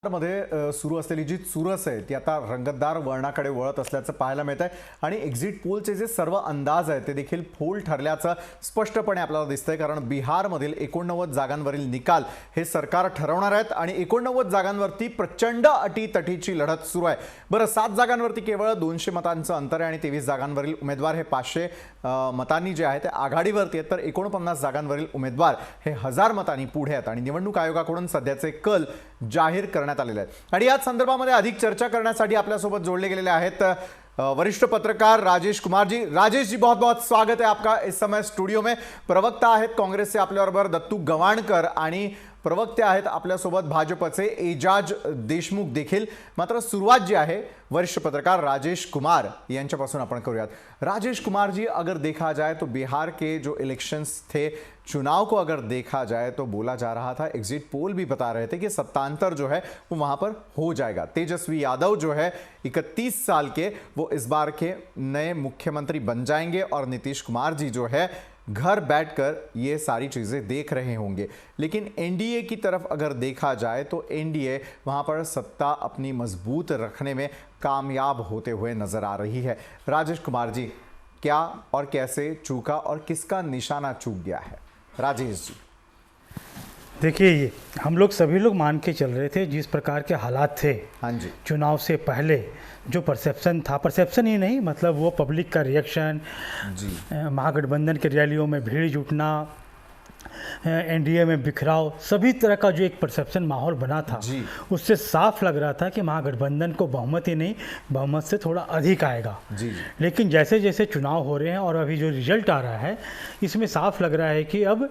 मध्ये सुरू असलेली जी चुरस आहे ती आता रंगतदार वळणाकडे वळत असल्याचं पाहायला मिळत आहे आणि एक्झिट पोलचे जे सर्व अंदाज आहेत ते देखील फोल ठरल्याचं स्पष्टपणे आपल्याला दिसतंय। कारण बिहारमधील 89 जागांवरील निकाल हे सरकार ठरवणार आहेत आणि 89 जागांवरती प्रचंड अटीतटीची लढत सुरू आहे। बरं, 7 जागांवरती केवळ 200 मतांचं अंतर आहे आणि 23 जागांवरील उमेदवार हे 500 मतांनी जे आहे ते आघाडीवरती आहेत, तर 49 जागांवरील उमेदवार हे 1000 मतांनी पुढे आहेत आणि निवडणूक आयोगाकडून सध्याचे कल जाहीर करण्यात आलेले आहेत। आणि याच संदर्भामध्ये अधिक चर्चा करण्यासाठी आपल्यासोबत जोडले गेलेले आहेत वरिष्ठ पत्रकार राजेश कुमार जी। राजेश जी, बहुत बहुत स्वागत है आपका इस समय स्टूडियो में। प्रवक्ता आहेत काँग्रेसचे आपल्याबरोबर दत्तू गवाणकर आणि प्रवक्ते आहेत आपल्यासोबत भाजपचे एजाज देशमुख देखील। मात्र सुरुवात जी आहे वरिष्ठ पत्रकार राजेश कुमार यांच्यापासून आपण करूयात। राजेश कुमार जी, अगर देखा जाए तो बिहार के जो इलेक्शंस थे, चुनाव को अगर देखा जाए तो बोला जा रहा था, एग्जिट पोल भी बता रहे थे कि सत्तांतर जो है वो वहां पर हो जाएगा। तेजस्वी यादव जो है 31 साल के, वो इस बार के नए मुख्यमंत्री बन जाएंगे और नीतीश कुमार जी जो है घर बैठकर ये सारी चीज़ें देख रहे होंगे। लेकिन एनडीए की तरफ अगर देखा जाए तो एनडीए वहाँ पर सत्ता अपनी मजबूत रखने में कामयाब होते हुए नजर आ रही है। राजेश कुमार जी, क्या और कैसे चूका और किसका निशाना चूक गया है? राजेश जी, देखिए, ये हम लोग सभी लोग मान के चल रहे थे जिस प्रकार के हालात थे। हाँ जी, चुनाव से पहले जो परसेप्शन था, परसेप्शन ही नहीं मतलब वो पब्लिक का रिएक्शन जी, महागठबंधन के रैलियों में भीड़ जुटना, एनडीए में बिखराव, सभी तरह का जो एक परसेप्शन माहौल बना था, जी, उससे साफ लग रहा था कि महागठबंधन को बहुमत ही नहीं, बहुमत से थोड़ा अधिक आएगा। जी, लेकिन जैसे जैसे चुनाव हो रहे हैं और अभी जो रिजल्ट आ रहा है, इसमें साफ लग रहा है कि अब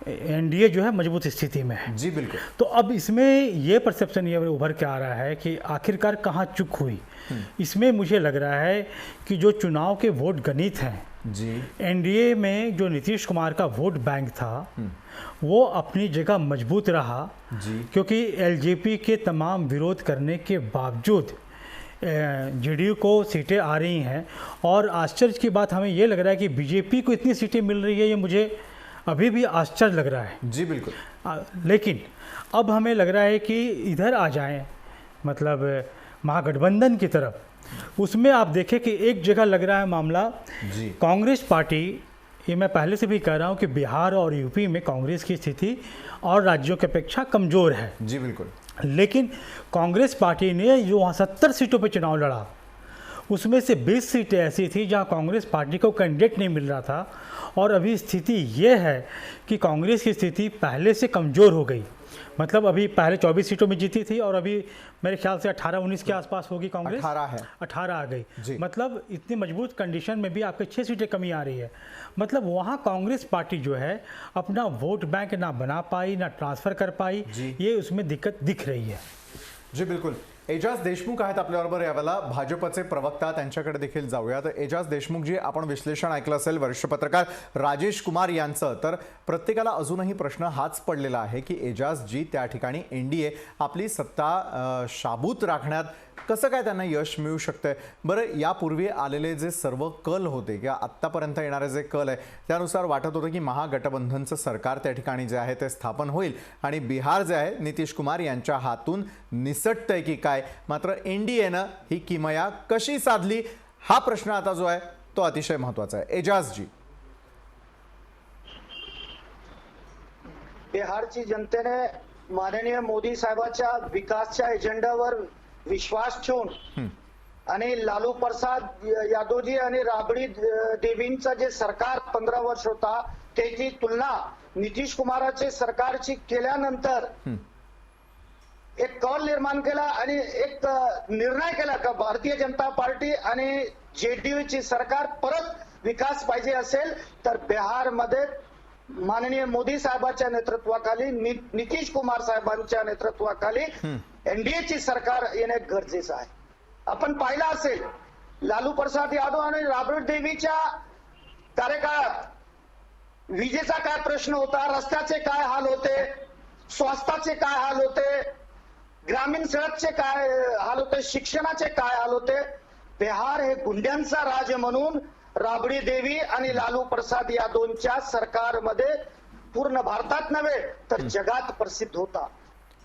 एनडीए जो है मजबूत स्थिति में है। जी, बिल्कुल। तो अब इसमें ये परसेप्शन ये उभर के आ रहा है कि आखिरकार कहाँ चूक हुई। इसमें मुझे लग रहा है कि जो चुनाव के वोट गणित हैं जी, एनडीए में जो नीतीश कुमार का वोट बैंक था वो अपनी जगह मजबूत रहा जी, क्योंकि एलजेपी के तमाम विरोध करने के बावजूद जेडीयू को सीटें आ रही हैं। और आश्चर्य की बात हमें ये लग रहा है कि बीजेपी को इतनी सीटें मिल रही है, ये मुझे अभी भी आश्चर्य लग रहा है। जी, बिल्कुल। लेकिन अब हमें लग रहा है कि इधर आ जाएं, मतलब महागठबंधन की तरफ। उसमें आप देखें कि एक जगह लग रहा है मामला जी, कांग्रेस पार्टी, ये मैं पहले से भी कह रहा हूँ कि बिहार और यूपी में कांग्रेस की स्थिति और राज्यों की अपेक्षा कमज़ोर है। जी, बिल्कुल। लेकिन कांग्रेस पार्टी ने जो वहाँ 70 सीटों पर चुनाव लड़ा, उसमें से 20 सीटें ऐसी थी जहाँ कांग्रेस पार्टी को कैंडिडेट नहीं मिल रहा था। और अभी स्थिति ये है कि कांग्रेस की स्थिति पहले से कमज़ोर हो गई। मतलब अभी पहले 24 सीटों में जीती थी और अभी मेरे ख्याल से 18-19 के आसपास होगी कांग्रेस। 18 है, 18 आ गई। जी। मतलब इतनी मजबूत कंडीशन में भी आपके 6 सीटें कमी आ रही है। मतलब वहाँ कांग्रेस पार्टी जो है अपना वोट बैंक ना बना पाई, ना ट्रांसफ़र कर पाई, जी। ये उसमें दिक्कत दिख रही है। जी, बिल्कुल। एजाज देशमुख आहेत आपल्याबरोबर यावेळेला, भाजपचे प्रवक्ता, त्यांच्याकडे देखील जाऊया। तर एजाज देशमुख जी, आपण विश्लेषण ऐकलं असेल वरिष्ठ पत्रकार राजेश कुमार यांचं। तर प्रत्येकाला अजूनही प्रश्न हाच पडलेला आहे की एजाज जी, त्या ठिकाणी एनडीए आपली सत्ता शाबूत राखण्यात कसं काय त्यांना यश मिळू शकतंय? बरं, यापूर्वी आलेले जे सर्व कल होते किंवा आत्तापर्यंत येणारे जे कल आहे त्यानुसार वाटत होतं की महागठबंधनचं सरकार त्या ठिकाणी जे आहे ते स्थापन होईल आणि बिहार जे आहे नितीश कुमार यांच्या हातून निसटतंय की काय? मात्र एनडीएनं ही किमया कशी साधली, हा प्रश्न आता जो आहे तो अतिशय महत्त्वाचा आहे। एजाज जी, बिहारची जनतेने माननीय मोदी साहेबांच्या विकासच्या एजेंडावर विश्वास ठेवून आणि लालू प्रसाद यादवजी आणि राबडी देवींचं जे सरकार 15 वर्ष होता त्याची तुलना नितीश कुमाराचे सरकारची केल्यानंतर एक कौल निर्माण केला आणि एक निर्णय केला का भारतीय जनता पार्टी आणि जेडीयूची सरकार परत विकास पाहिजे असेल तर बिहारमध्ये माननीय मोदी साहेबांच्या नेतृत्वाखाली, नितीश कुमार साहेबांच्या नेतृत्वाखाली एनडीएची सरकार येणे गरजेचं आहे। आपण पाहिलं असेल लालू प्रसाद यादव आणि राबडी देवीच्या कार्यकाळात विजेचा काय प्रश्न होता, रस्त्याचे काय हाल होते, स्वास्थ्याचे काय हाल होते, ग्रामीण सडकचे काय हाल होते, शिक्षणाचे काय हाल होते। बिहार हे गुंड्यांचा राज्य म्हणून राबडी देवी आणि लालू प्रसाद यादवच्या सरकारमध्ये पूर्ण भारतात नव्हे तर जगात प्रसिद्ध होता।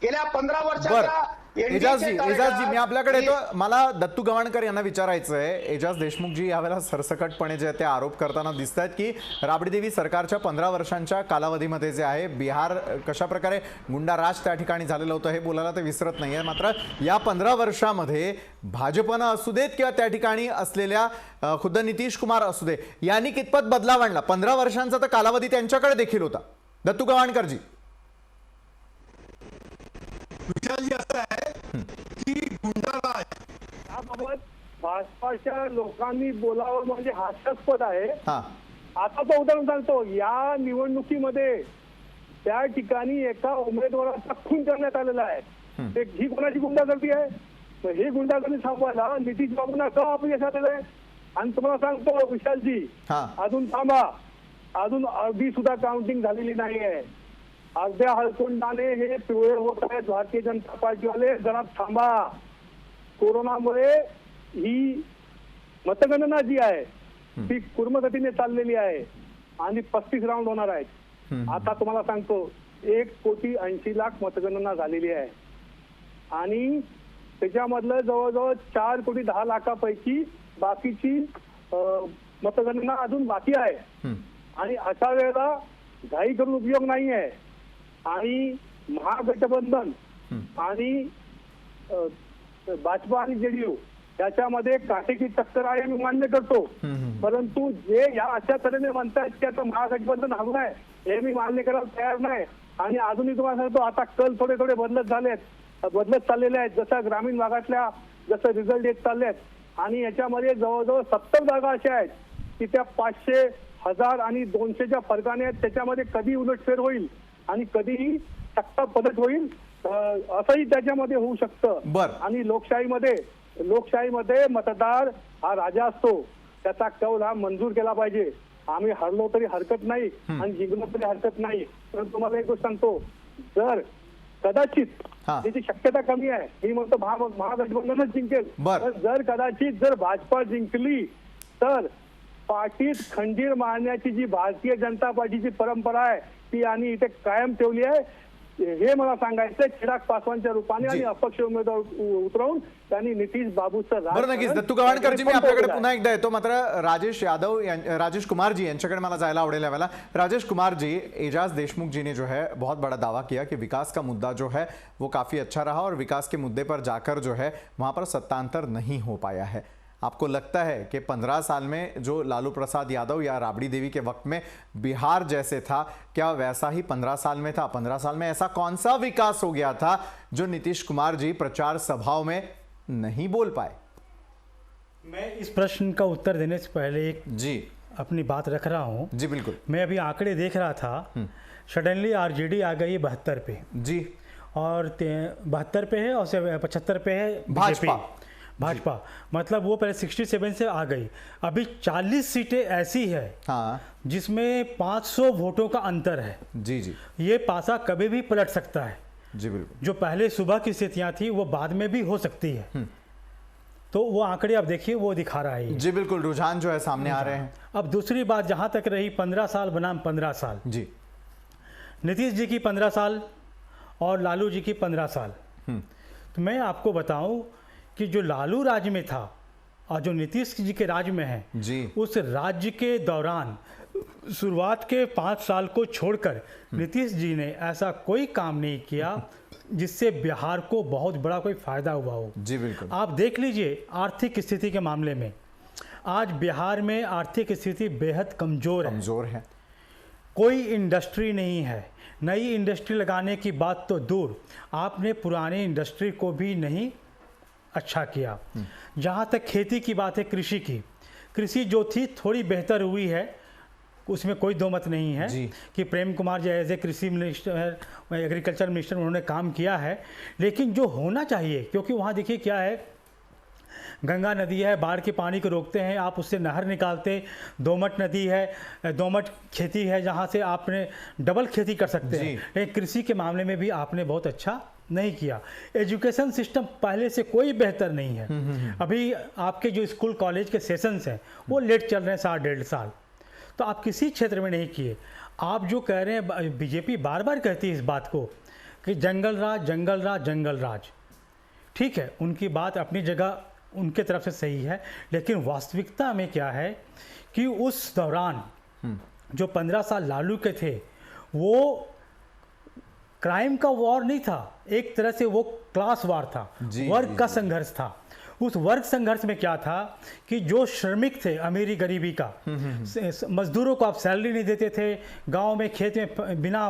गेल्या 15 वर्षाच्या एजाज जी मी आपल्याकडे येतो. मला दत्तू गवाणकर यांना विचारायचं आहे. एजाज देशमुख जी यावेळेला सरसकटपणे जे ते आरोप करताना दिसत आहेत की राबडी देवी सरकारच्या 15 वर्षांच्या कालावधीमध्ये जे आहे बिहार कशा प्रकारे गुंडाराज त्या ठिकाणी झालेलं होतं हे बोलायला ते विसरत नाहीये. मात्र या 15 वर्षामध्ये भाजपनं असू देत किंवा त्या ठिकाणी असलेल्या खुद्द नितीश कुमार असू दे यांनी कितपत बदलाव आणला. 15 वर्षांचा तर कालावधी त्यांच्याकडे देखील होता. दत्तू गवाणकरजी. विषय असा आहे की गुंडाराज याबाबत भाजपाच्या लोकांनी बोलावं म्हणजे हास्यास्पद आहे. आता तो उदाहरण सांगतो, या निवडणुकीमध्ये त्या ठिकाणी एका उमेदवाराचा खून करण्यात आलेला आहे. ही कोणाची गुंडागर्दी आहे? ही गुंडागर्दी थांबवायला नितीश बाबूंना का अपयश आलेलं आहे? आणि तुम्हाला सांगतो विशालजी, अजून थांबा, अजून अर्धी सुद्धा काउंटिंग झालेली नाही आहे. अर्ध्या हळकुंडाने हे पिवळे होत आहेत भारतीय जनता पार्टीवाले. जरा थांबा. कोरोनामुळे ही मतगणना जी आहे ती कुर्मगतीने चाललेली आहे आणि 35 राऊंड होणार आहेत. आता तुम्हाला सांगतो 1,80,00,000 मतगणना झालेली आहे आणि त्याच्यामधलं जवळजवळ 4,10,00,000पैकी बाकीची मतगणना अजून बाकी आहे. आणि अशा वेळेला घाई करून उपयोग नाही आहे. आणि महागठबंधन आणि भाजपा आणि जेडीयू याच्यामध्ये काटेकी टक्कर आहे मी मान्य करतो. परंतु जे या अशा तऱ्हेने म्हणतायत की आता महागठबंधन हवं आहे हे मी मान्य करायला तयार नाही. आणि अजूनही तुम्हाला सांगतो आता कल थोडे थोडे बदलत चाललेले आहेत. जसं ग्रामीण भागातल्या जसं रिझल्ट येत चाललेत आणि याच्यामध्ये जवळजवळ 70 जागा अशा आहेत की त्या 500, 1000 आणि 200च्या फरकाने आहेत. त्याच्यामध्ये कधी उलटफेर होईल आणि कधीही सत्ता पलट होईल असंही त्याच्यामध्ये होऊ शकतं. आणि लोकशाहीमध्ये मतदार हा राजा असतो. त्याचा कौल हा मंजूर केला पाहिजे. आम्ही हरलो तरी हरकत नाही आणि जिंकलो तरी हरकत नाही. पण तुम्हाला एक गोष्ट सांगतो, जर कदाचित त्याची शक्यता कमी आहे, मी म्हणतो महागठबंधनच जिंकेल. जर कदाचित भाजपा जिंकली तर पाठीत खंजीर मारण्याची जी भारतीय जनता पार्टीची परंपरा आहे ती आणि इथे कायम ठेवली आहे हे मला सांगायचंय. चिराग पासवानच्या रूपाने आणि अपक्ष उमेदवार उतरवून त्यांनी नितीश बाबूचं नक्कीच. दत्तू गवाणकरजी मी आपल्याकडे पुन्हा एकदा येतो. मात्र राजेश कुमार जी यांच्याकडे मला जायला आवडेल यावेळेला. राजेश कुमार जी, एजाज देशमुख जी ने जो है बहुत बड़ा दावा किया कि विकास का मुद्दा जो है वो काफी अच्छा रहा और विकास के मुद्दे पर जाकर जो है वहां पर सत्तांतर नहीं हो पाया है. आपको लगता है कि 15 साल में जो लालू प्रसाद यादव या राबड़ी देवी के वक्त में बिहार जैसे था, क्या वैसा ही 15 साल में था? 15 साल में ऐसा कौन सा विकास हो गया था जो नीतीश कुमार जी प्रचार सभाओं में नहीं बोल पाए? मैं इस प्रश्न का उत्तर देने से पहले एक अपनी बात रख रहा हूं. जी बिल्कुल. मैं अभी आंकड़े देख रहा था. सडनली आरजेडी आ गई 72 पे जी, और 72 पे है और 75 पे है भाजपा. मतलब वो पहले 67 से आ गई. अभी 40 सीटें ऐसी है जिसमें 500 वोटों का अंतर है. जी. ये पासा कभी भी पलट सकता है. जी बिल्कुल. जो पहले सुबह की स्थितियां थी वो बाद में भी हो सकती है. तो वो आंकड़े आप देखिए वो दिखा रहा है. जी बिल्कुल, रुझान जो है सामने आ रहे हैं. अब दूसरी बात जहां तक रही 15 साल बनाम 15 साल, जी, नीतीश जी की 15 साल और लालू जी की 15 साल. तो मैं आपको बताऊं कि जो लालू राज्य में था और जो नीतीश जी के राज्य में है जी, उस राज्य के दौरान शुरुआत के 5 साल को छोड़कर नीतीश जी ने ऐसा कोई काम नहीं किया जिससे बिहार को बहुत बड़ा कोई फायदा हुआ हो. जी बिल्कुल. आप देख लीजिए आर्थिक स्थिति के मामले में आज बिहार में आर्थिक स्थिति बेहद कमजोर है. कोई इंडस्ट्री नहीं है. नई इंडस्ट्री लगाने की बात तो दूर, आपने पुरानी इंडस्ट्री को भी नहीं अच्छा किया. जहाँ तक खेती की बात है, कृषि जो थी थोड़ी बेहतर हुई है, उसमें कोई दो मत नहीं है कि प्रेम कुमार जी एज ए कृषि मिनिस्टर, एग्रीकल्चर मिनिस्टर उन्होंने काम किया है. लेकिन जो होना चाहिए, क्योंकि वहाँ देखिए क्या है, गंगा नदी है, बाढ़ के पानी को रोकते हैं, आप उससे नहर निकालते. दोमट नदी है, दोमट खेती है जहाँ से आपने डबल खेती कर सकते हैं. लेकिन कृषि के मामले में भी आपने बहुत अच्छा नहीं किया. एजुकेशन सिस्टम पहले से कोई बेहतर नहीं है. अभी आपके जो स्कूल कॉलेज के सेशंस हैं वो लेट चल रहे हैं 7-1.5 साल. तो आप किसी क्षेत्र में नहीं किए. आप जो कह रहे हैं, बीजेपी बार बार कहती है इस बात को कि जंगल राज. ठीक है, उनकी बात अपनी जगह उनके तरफ से सही है, लेकिन वास्तविकता में क्या है कि उस दौरान जो 15 साल लालू के थे वो क्राइम का वॉर नहीं था, एक तरह से वो क्लास वार था, वर्ग का संघर्ष था। उस वर्ग संघर्ष में क्या था कि जो श्रमिक थे, अमीरी गरीबी का, मजदूरों को आप सैलरी नहीं देते थे, गांव में खेत में बिना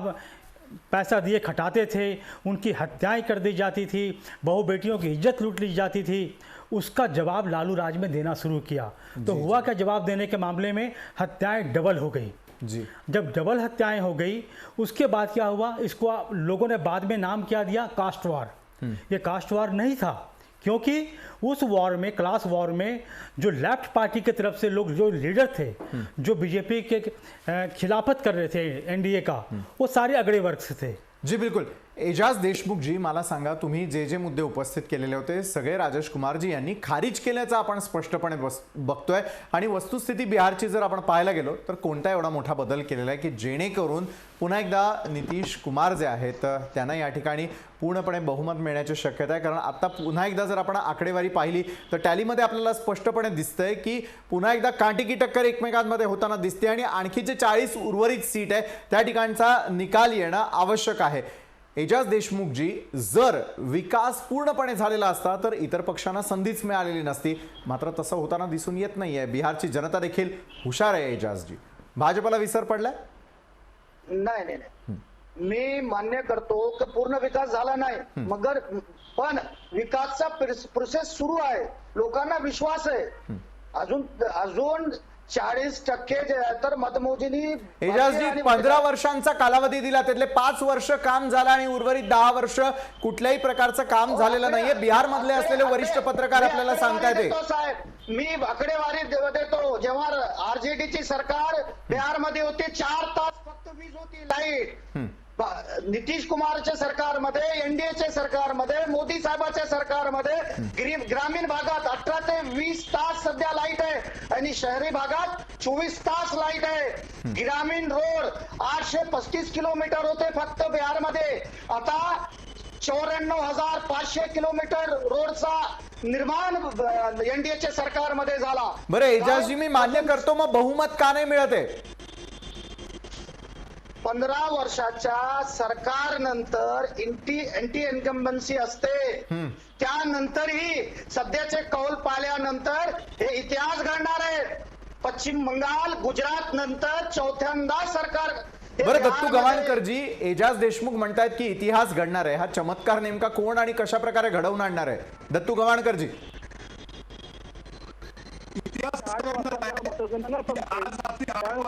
पैसा दिए खटाते थे, उनकी हत्याएं कर दी जाती थी, बहू बेटियों की इज्जत लूट ली जाती थी। उसका जवाब लालू राज में देना शुरू किया तो हुआ क्या, जवाब देने के मामले में हत्याएं डबल हो गई जी। जब डबल हत्याएं हो गई उसके बाद क्या हुआ, इसको लोगों ने बाद में नाम क्या दिया, कास्ट वार। ये कास्ट वार नहीं था, क्योंकि उस वॉर में, क्लास वॉर में, जो लेफ्ट पार्टी की तरफ से लोग, जो लीडर थे, जो बीजेपी के खिलाफत कर रहे थे एनडीए का, वो सारे अगड़े वर्ग से थे। जी बिलकुल। एजाज देशमुख जी, मला सांगा, तुम्ही जे जे मुद्दे उपस्थित केलेले होते सगळे राजेश कुमारजी यांनी खारिज केल्याचं आपण स्पष्टपणे बघतोय आणि वस्तुस्थिती बिहारची जर आपण पाहायला गेलो तर कोणता एवढा मोठा बदल केलेला आहे की जेणेकरून पुन्हा एकदा नितीश कुमार जे आहेत त्यांना या ठिकाणी पूर्णपणे बहुमत मिळण्याची शक्यता आहे। कारण आता पुन्हा एकदा जर आपण आकडेवारी पाहिली तर टॅलीमध्ये आपल्याला स्पष्टपणे दिसतंय की पुन्हा एकदा कांटी की टक्कर एकमेकांमध्ये होताना दिसते आणि आणखी जे 40 उर्वरित सीट आहे त्या ठिकाणचा निकाल येणं आवश्यक आहे। एजाज देशमुख जी, जर विकास पूर्णपणे झालेला असता तर इतर पक्षांना संधीच मिळालेली नसती, मात्र तसं होताना दिसून येत नाहीये। बिहारची जनता देखील हुशार आहे एजाज जी। भाजपला विसर पडलाय? नाही नाही नाही, मी मान्य करतो की पूर्ण विकास झाला नाही, मगर पण विकासचा प्रोसेस सुरू आहे, लोकांना विश्वास आहे। अजून 40% जे आहे तर मतमोजणी एजाज जी 15 वर्षांचा कालावधी दिला, त्यातले 5 वर्ष काम झालं आणि उर्वरित 10 वर्ष कुठल्याही प्रकारचं काम झालेलं नाहीये। बिहार मधले असलेले वरिष्ठ पत्रकार आपल्याला सांगतायत। साहेब मी आकडेवारी देतो, जेव्हा आरजेडीची सरकार बिहारमध्ये होती 4 तास फक्त वीज होती, लाईट। नितीश कुमारच्या सरकारमध्ये, एनडीएच्या सरकारमध्ये, मोदी साहेबांच्या सरकारमध्ये ग्रामीण भागात 18 ते 20 तास सध्या लाईट आहे आणि शहरी भागात 24 तास लाईट आहे। ग्रामीण रोड 835 किलोमीटर होते फक्त बिहारमध्ये, आता 94,500 किलोमीटर रोडचा निर्माण एनडीएच्या सरकारमध्ये झाला। बरं एजाज जी, मी मान्य करतो, मग बहुमत का नाही मिळत आहे? 15 वर्षाच्या सरकारनंतर एंटी इन्कम्बन्सी असते, त्यानंतरही सध्याचे कौल पाहिल्यानंतर हे इतिहास घडणार आहे। पश्चिम बंगाल, गुजरात नंतर चौथ्यांदा सरकार। बरं दत्तू गवाणकर जी, एजाज देशमुख म्हणतायत की इतिहास घडणार आहे, हा चमत्कार नेमका कोण आणि कशा प्रकारे घडवून आणणार आहे? दत्तू गवाणकर जी, इतिहास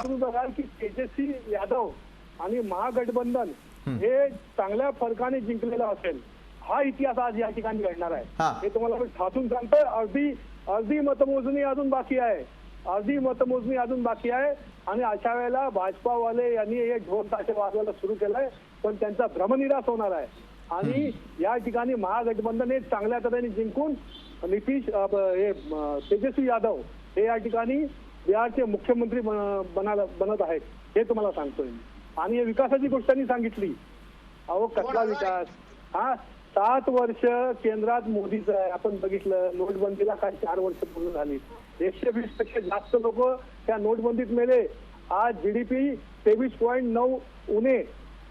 तुम्ही बघाल की तेजस्वी यादव आणि महागठबंधन हे चांगल्या फरकाने जिंकलेलं असेल, हा इतिहास आज या ठिकाणी घडणार आहे। हे तुम्हाला मी ठासून सांगतोय। अर्धी मतमोजणी अजून बाकी आहे, आणि अशा वेळेला भाजपावाले यांनी हे ढोल ताशे वाजवायला सुरू केलंय, पण त्यांचा भ्रमनिरास होणार आहे। आणि या ठिकाणी महागठबंधन हे चांगल्या तऱ्हेने जिंकून तेजस्वी यादव हे या ठिकाणी बिहारचे मुख्यमंत्री बनत आहेत, हे तुम्हाला सांगतोय। आणि या विकासाची गोष्ट त्यांनी सांगितली, अहो कसला विकास, हा 7 वर्ष केंद्रात मोदीचं आहे। आपण बघितलं नोटबंदीला काय 4 वर्ष पूर्ण झाली, 120 पेक्षा जास्त लोक त्या नोटबंदीत मेले। आज जीडीपी 23.9 उणे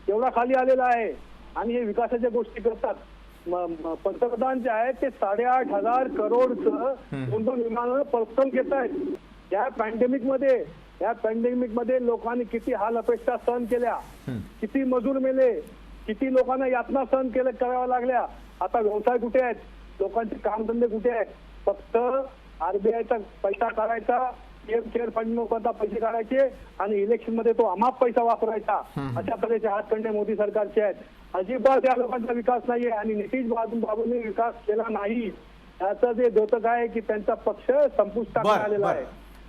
एवढा खाली आलेला आहे, आणि हे विकासाच्या गोष्टी करतात। पंतप्रधान जे आहेत ते 8,500 करोडचं 2 विमानं पर्सनल घेत आहेत। या पॅन्डेमिक मध्ये लोकांनी किती हाल अपेक्षा सहन केल्या, किती मजूर मेले, किती लोकांना यातना सहन कराव्या लागल्या। आता व्यवसाय कुठे आहेत, लोकांचे कामधंदे कुठे आहेत? फक्त आरबीआयचा पैसा काढायचा, पीएम केअर फंड लोकांचा पैसे काढायचे आणि इलेक्शन मध्ये तो अमाप पैसा वापरायचा। अशा तऱ्हेचे हातखंडे मोदी सरकारचे आहेत। अजिबात या लोकांचा विकास नाहीये, आणि नितीश बाबूंनी विकास केला नाही, याचं जे द्योतक आहे की त्यांचा पक्ष संपुष्टात आलेला आहे।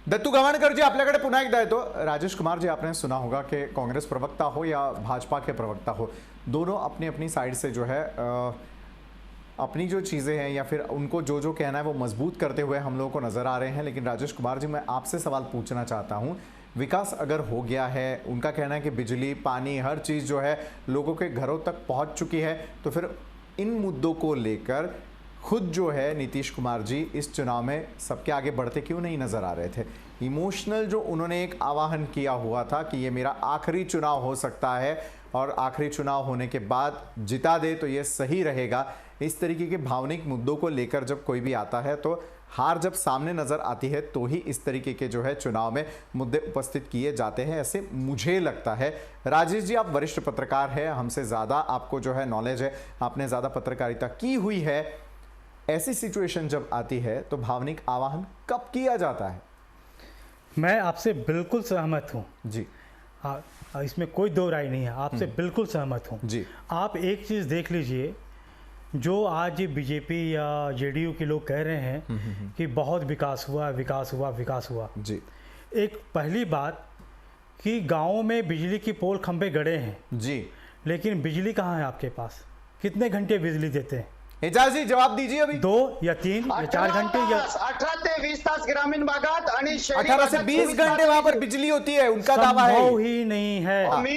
दत्तू गवाणकर जी, आपल्याकडे पुन्हा एकदा येतो। राजेश कुमार जी, आपने सुना होगा कि कांग्रेस प्रवक्ता हो या भाजपा के प्रवक्ता हो, दोनों अपनी अपनी साइड से जो है अपनी जो चीज़ें हैं या फिर उनको जो जो कहना है वो मजबूत करते हुए हम लोगों को नज़र आ रहे हैं। लेकिन राजेश कुमार जी, मैं आपसे सवाल पूछना चाहता हूँ, विकास अगर हो गया है, उनका कहना है कि बिजली, पानी, हर चीज़ जो है लोगों के घरों तक पहुँच चुकी है, तो फिर इन मुद्दों को लेकर खुद जो है नीतीश कुमार जी इस चुनाव में सबके आगे बढ़ते क्यों नहीं नजर आ रहे थे? इमोशनल जो उन्होंने एक आह्वान किया हुआ था कि ये मेरा आखिरी चुनाव हो सकता है और आखिरी चुनाव होने के बाद जिता दे तो ये सही रहेगा, इस तरीके के भावनिक मुद्दों को लेकर जब कोई भी आता है तो हार जब सामने नजर आती है तो ही इस तरीके के जो है चुनाव में मुद्दे उपस्थित किए जाते हैं, ऐसे मुझे लगता है। राजेश जी, आप वरिष्ठ पत्रकार हैं, हमसे ज़्यादा आपको जो है नॉलेज है, आपने ज़्यादा पत्रकारिता की हुई है। ऐसी सिचुएशन जब आती है तो भावनिक आह्वान कब किया जाता है? मैं आपसे बिल्कुल सहमत हूँ जी। इसमें कोई दो राय नहीं है, आपसे बिल्कुल सहमत हूँ जी। आप एक चीज़ देख लीजिए, जो आज बीजेपी या जेडीयू के लोग कह रहे हैं कि बहुत विकास हुआ विकास हुआ विकास हुआ जी। एक पहली बात कि गाँव में बिजली की पोल खंभे गड़े हैं जी, लेकिन बिजली कहाँ है आपके पास? कितने घंटे बिजली देते हैं? एजाज जी जवाब दीजिए। अभी 2 या 3 या 4 घंटे या 18 ते 20 तास ग्रामीण भागात आणि शहरी 18 से भागात 20 24 घंटे वहां पर बिजली होती है, उनका दावा है। संभव ही नहीं है, मी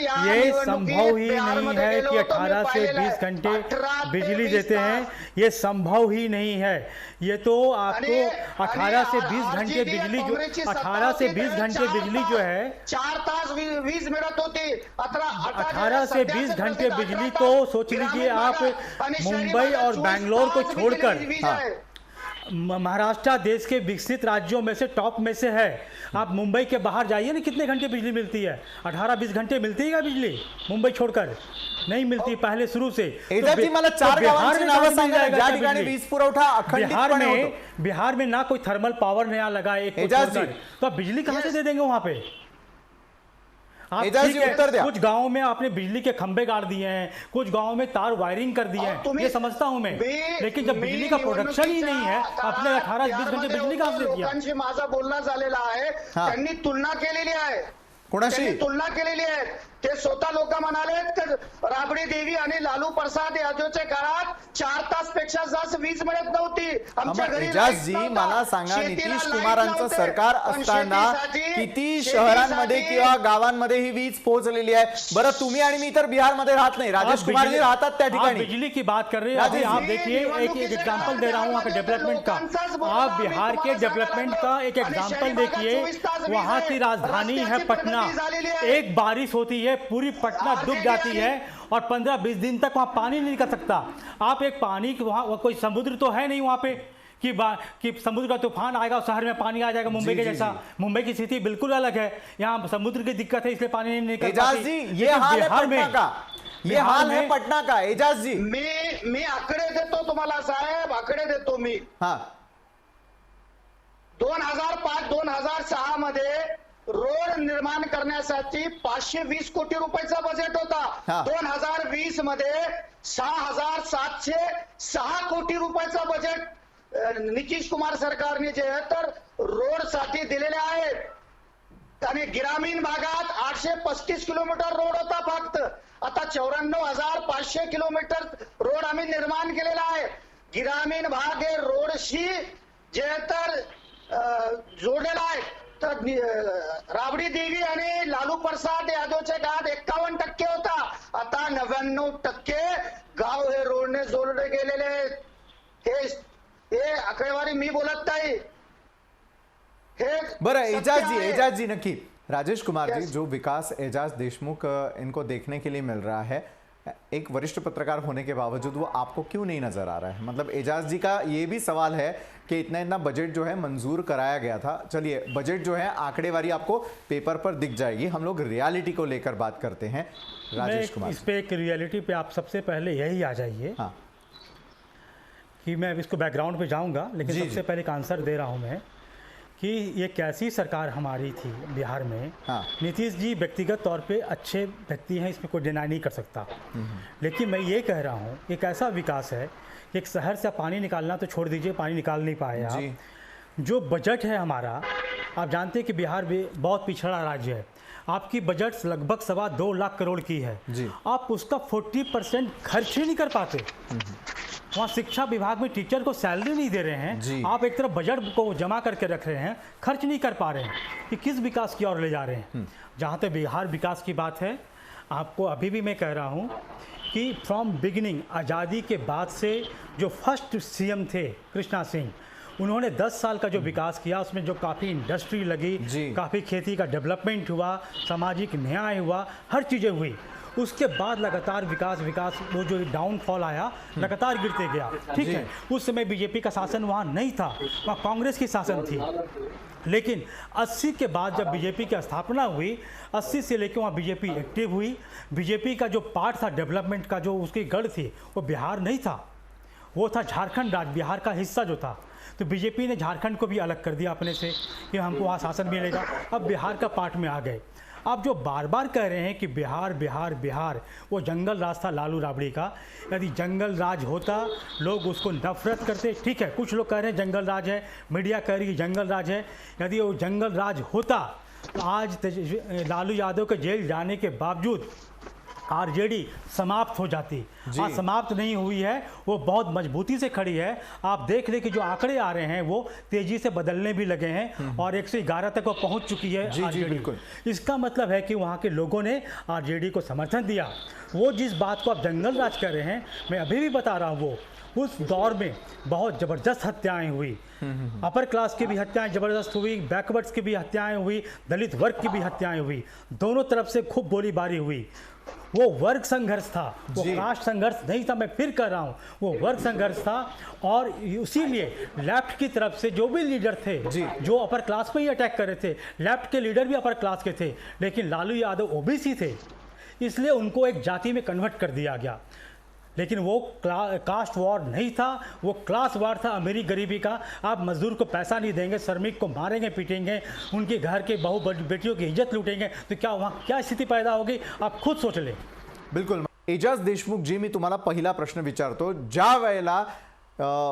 या ये निवडणुकीत संभव ही नहीं बिहारमध्ये है गेलो कि होतो, मी 18 से पाहिलेलं 20 आहे. घंटे 18 ते बिजली 20 देते हैं, तास. ये संभव ही नहीं है। ये तो आपको 18 से 20 घंटे बिजली जो 18 से 20 घंटे बिजली जो है 4 तास वीज मिळत होती. 18 से 20 घंटे बिजली तो सोच लीजिए आप मुंबई और बैंगलोर को छोड़कर महाराष्ट्र देश के विकसित राज्यों में से टॉप में से है। आप मुंबई के बाहर जाइए ना, कितने घंटे बिजली मिलती है? 18-20 घंटे मिलती है क्या बिजली? मुंबई छोड़कर नहीं मिलती पहले शुरू से। एजाज मला 4 गावांची नावं सांगा ज्या ठिकाणी बिजली? वीज पुरवठा अखंडितपणे होतो। बिहार में ना कोई थर्मल पावर नया लगा एक एजाज जी, तो आप बिजली कहां से दे देंगे वहां पे? आप एजाज ठीक जी, है, उत्तर दिया। कुछ गांवों में आपने बिजली के खंभे गाड़ दिए हैं, कुछ गांवों में तार वायरिंग कर दिए हैं, ये समझता हूं मैं, लेकिन जब बिजली का प्रोडक्शन ही नहीं है, आपने 18-20 घंटे बिजली कहां से दिया? लोकांशी माझा बोलणं झालेला आहे, त्यांनी तुलना केलेली आहे, कोणाशी त्यांनी तुलना केलेली आहे. ते स्वतः लोक म्हणाले राबडी देवी आणि लालू प्रसाद यादवच्या काळात 4 तास पेक्षा जास्त वीज मिळत नव्हती. आमच्या घरी एजाज जी मला सांगा, नितीश कुमारांचं सरकार असताना किती शहरांमध्ये किंवा गावांमध्ये ही वीज पोहोचलेली आहे? बरं, तुम्ही आणि मी तर बिहारमध्ये राहत नाही, राजेश कुमार जी राहतात त्या आप ठिकाणी। बिजली की बात कर रहे हैं, अभी आप देखिए एक एग्जांपल दे रहा हूं वहाँ के डेवलपमेंट का। आप बिहार के डेवलपमेंट का एक एग्जांपल देखिए, वहाँ की राजधानी है पटना, एक बारिश होती है पूरी पटना डूब जाती है और 15-20 दिन तक वहाँ पानी नहीं निकल सकता। आप एक पानी वहाँ कोई समुद्र तो है नहीं वहाँ पे कि समुद्र का तूफान आएगा और शहर में पानी आ जाएगा मुंबई के जैसा। मुंबई की स्थिति बिल्कुल अलग है, यहाँ समुद्र की दिक्कत है इसलिए पानी नहीं निकल पाती। एजाज जी, ये हाल है पटना का, ये हाल है पटना का। एजाज जी, मी आकडे देतो तुम्हाला साहेब, आकडे देतो मी। हाँ, 2005-2006 मध्ये रोड निर्माण करण्यासाठी 520 कोटी रुपयाचा बजेट होता। 2020 मध्ये 6,706 कोटी रुपयाचा बजेट नितीश कुमार सरकारने जे आहे तर रोड साठी दिलेले आहेत। आणि ग्रामीण भागात 835 किलोमीटर रोड होता फक्त, आता 94,500 किलोमीटर रोड आम्ही निर्माण केलेला आहे। ग्रामीण भाग हे रोडशी जे तर जोडलेला आहे। तर राबडी देवी आणि लालू प्रसाद यादवच्या काळात 51% होता, आता 99% गाव हे रोडने जोडले गेलेले आहेत। हे आकडेवारी मी बोलत नाही। बरं एजाज जी नक्की। राजेश कुमार जी, जो विकास एजाज देशमुख इनको देखने के लिए मिल रहा है, एक वरिष्ठ पत्रकार होने के बावजूद वो आपको क्यों नहीं नजर आ रहा है? मतलब एजाज जी का ये भी सवाल है कि इतना बजट जो है मंजूर कराया गया था। चलिए, बजट जो है आंकड़ेवारी आपको पेपर पर दिख जाएगी, हम लोग रियलिटी को लेकर बात करते हैं। राजेश कुमार, इस पे एक रियलिटी पे आप सबसे पहले यही आ जाइए। हाँ, कि मैं इसको बैकग्राउंड पे जाऊंगा, लेकिन सबसे पहले एक आंसर दे रहा हूं मैं कि ये कैसी सरकार हमारी थी बिहार में। हाँ। नीतीश जी व्यक्तिगत तौर पे अच्छे व्यक्ति हैं, इसमें कोई डिनाई नहीं कर सकता, लेकिन मैं ये कह रहा हूँ एक ऐसा विकास है कि एक शहर से पानी निकालना तो छोड़ दीजिए, पानी निकाल नहीं पाए आप। जो बजट है हमारा, आप जानते हैं कि बिहार भी बहुत पिछड़ा राज्य है, आपकी बजट लगभग 2.25 लाख करोड़ की है, आप उसका 40% खर्च ही नहीं कर पाते। वहाँ शिक्षा विभाग में टीचर को सैलरी नहीं दे रहे हैं, आप एक तरफ बजट को जमा करके रख रहे हैं, खर्च नहीं कर पा रहे हैं, कि किस विकास की ओर ले जा रहे हैं। जहाँ तक बिहार विकास की बात है, आपको अभी भी मैं कह रहा हूँ कि फ्रॉम बिगिनिंग आज़ादी के बाद से जो फर्स्ट सीएम थे कृष्णा सिंह, उन्होंने 10 साल का जो विकास किया उसमें जो काफ़ी इंडस्ट्री लगी, काफ़ी खेती का डेवलपमेंट हुआ, सामाजिक न्याय हुआ, हर चीज़ें हुई। उसके बाद लगातार विकास वो जो डाउनफॉल आया लगातार गिरते गया। ठीक है, उस समय बीजेपी का शासन वहाँ नहीं था, वहाँ कांग्रेस की शासन थी। लेकिन 80 के बाद जब बीजेपी की स्थापना हुई, 80 से लेकर वहाँ बीजेपी एक्टिव हुई। बीजेपी का जो पार्ट था डेवलपमेंट का, जो उसकी गढ़ थी, वो बिहार नहीं था, वो था झारखंड राज्य, बिहार का हिस्सा जो था। तो बीजेपी ने झारखंड को भी अलग कर दिया अपने से कि हमको वहाँ शासन मिलेगा। अब बिहार का पार्ट में आ गए। आप जो बार बार कह रहे हैं कि बिहार बिहार बिहार, वो जंगल राज था लालू राबड़ी का। यदि जंगल राज होता, लोग उसको नफरत करते। ठीक है, कुछ लोग कह रहे हैं जंगल राज है, मीडिया कह रही है जंगल राज है। यदि वो जंगल राज होता तो आज लालू यादव के जेल जाने के बावजूद आरजेडी समाप्त हो जाती। आज समाप्त नहीं हुई है, वो बहुत मजबूती से खड़ी है। आप देख लें कि जो आंकड़े आ रहे हैं वो तेजी से बदलने भी लगे हैं और 111 तक वो पहुंच चुकी है आरजेडी। बिल्कुल। इसका मतलब है कि वहाँ के लोगों ने आरजेडी को समर्थन दिया। वो जिस बात को आप जंगल राज कर रहे हैं, मैं अभी भी बता रहा हूँ, वो उस दौर में बहुत ज़बरदस्त हत्याएं हुई। अपर क्लास की भी हत्याएं ज़बरदस्त हुई, बैकवर्ड्स की भी हत्याएं हुई, दलित वर्ग की भी हत्याएं हुई। दोनों तरफ से खूब गोलीबारी हुई। वो वर्ग संघर्ष था, वो कास्ट संघर्ष नहीं था। मैं फिर कह रहा हूँ, वो वर्ग संघर्ष था। और इसीलिए लेफ्ट की तरफ से जो भी लीडर थे, जो अपर क्लास पे ही अटैक कर रहे थे, लेफ्ट के लीडर भी अपर क्लास के थे, लेकिन लालू यादव ओबीसी थे, इसलिए उनको एक जाति में कन्वर्ट कर दिया गया। लेकिन वो कास्ट वॉर नहीं था, वो क्लास वॉर था, अमीरी गरीबी का। आप मजदूर को पैसा नहीं देंगे, श्रमिक को मारेंगे पीटेंगे, उनके घर के बहू बेटियों की इज्जत लूटेंगे, तो क्या वहाँ क्या स्थिति पैदा होगी, आप खुद सोच लें। बिल्कुल। एजाज देशमुख जी, मी तुम्हाला पहिला प्रश्न विचारतो। ज्या वेळेला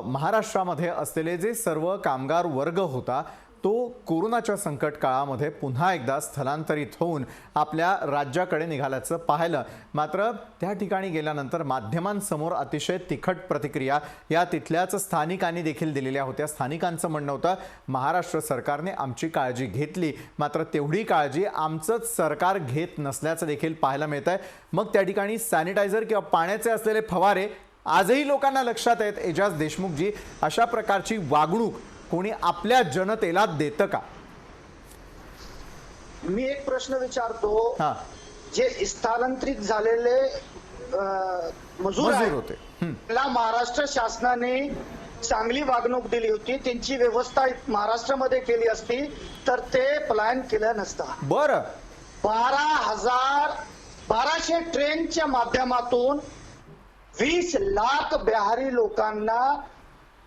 महाराष्ट्रामध्ये असलेले जे सर्व कामगार वर्ग होता, तो कोरोनाच्या संकट काळामध्ये पुन्हा एकदा स्थलांतरित होऊन आपल्या राज्याकडे निघाल्याचं पाहिलं। मात्र त्या ठिकाणी गेल्यानंतर माध्यमांसमोर अतिशय तिखट प्रतिक्रिया या तिथल्याच स्थानिकांनी देखील दिलेल्या होत्या। स्थानिकांचं म्हणणं होतं, महाराष्ट्र सरकारने आमची काळजी घेतली, मात्र तेवढी काळजी आमचंच सरकार घेत नसल्याचं देखील पाहायला मिळतंय। मग त्या ठिकाणी सॅनिटायझर किंवा पाण्याचे असलेले फवारे आजही लोकांना लक्षात आहेत। एजाज देशमुख जी, अशा प्रकारची वागणूक कोणी आपल्या जनतेला देतं का? मी एक प्रश्न विचारतो, जे स्थलांतरित झालेले मजूर होते, त्याला महाराष्ट्र शासनाने चांगली वागणूक दिली होती, त्यांची व्यवस्था महाराष्ट्रामध्ये केली असती तर ते प्लॅन केलं नसतं। बरं, 1200 ट्रेनच्या माध्यमातून 20 लाख बिहारी लोकांना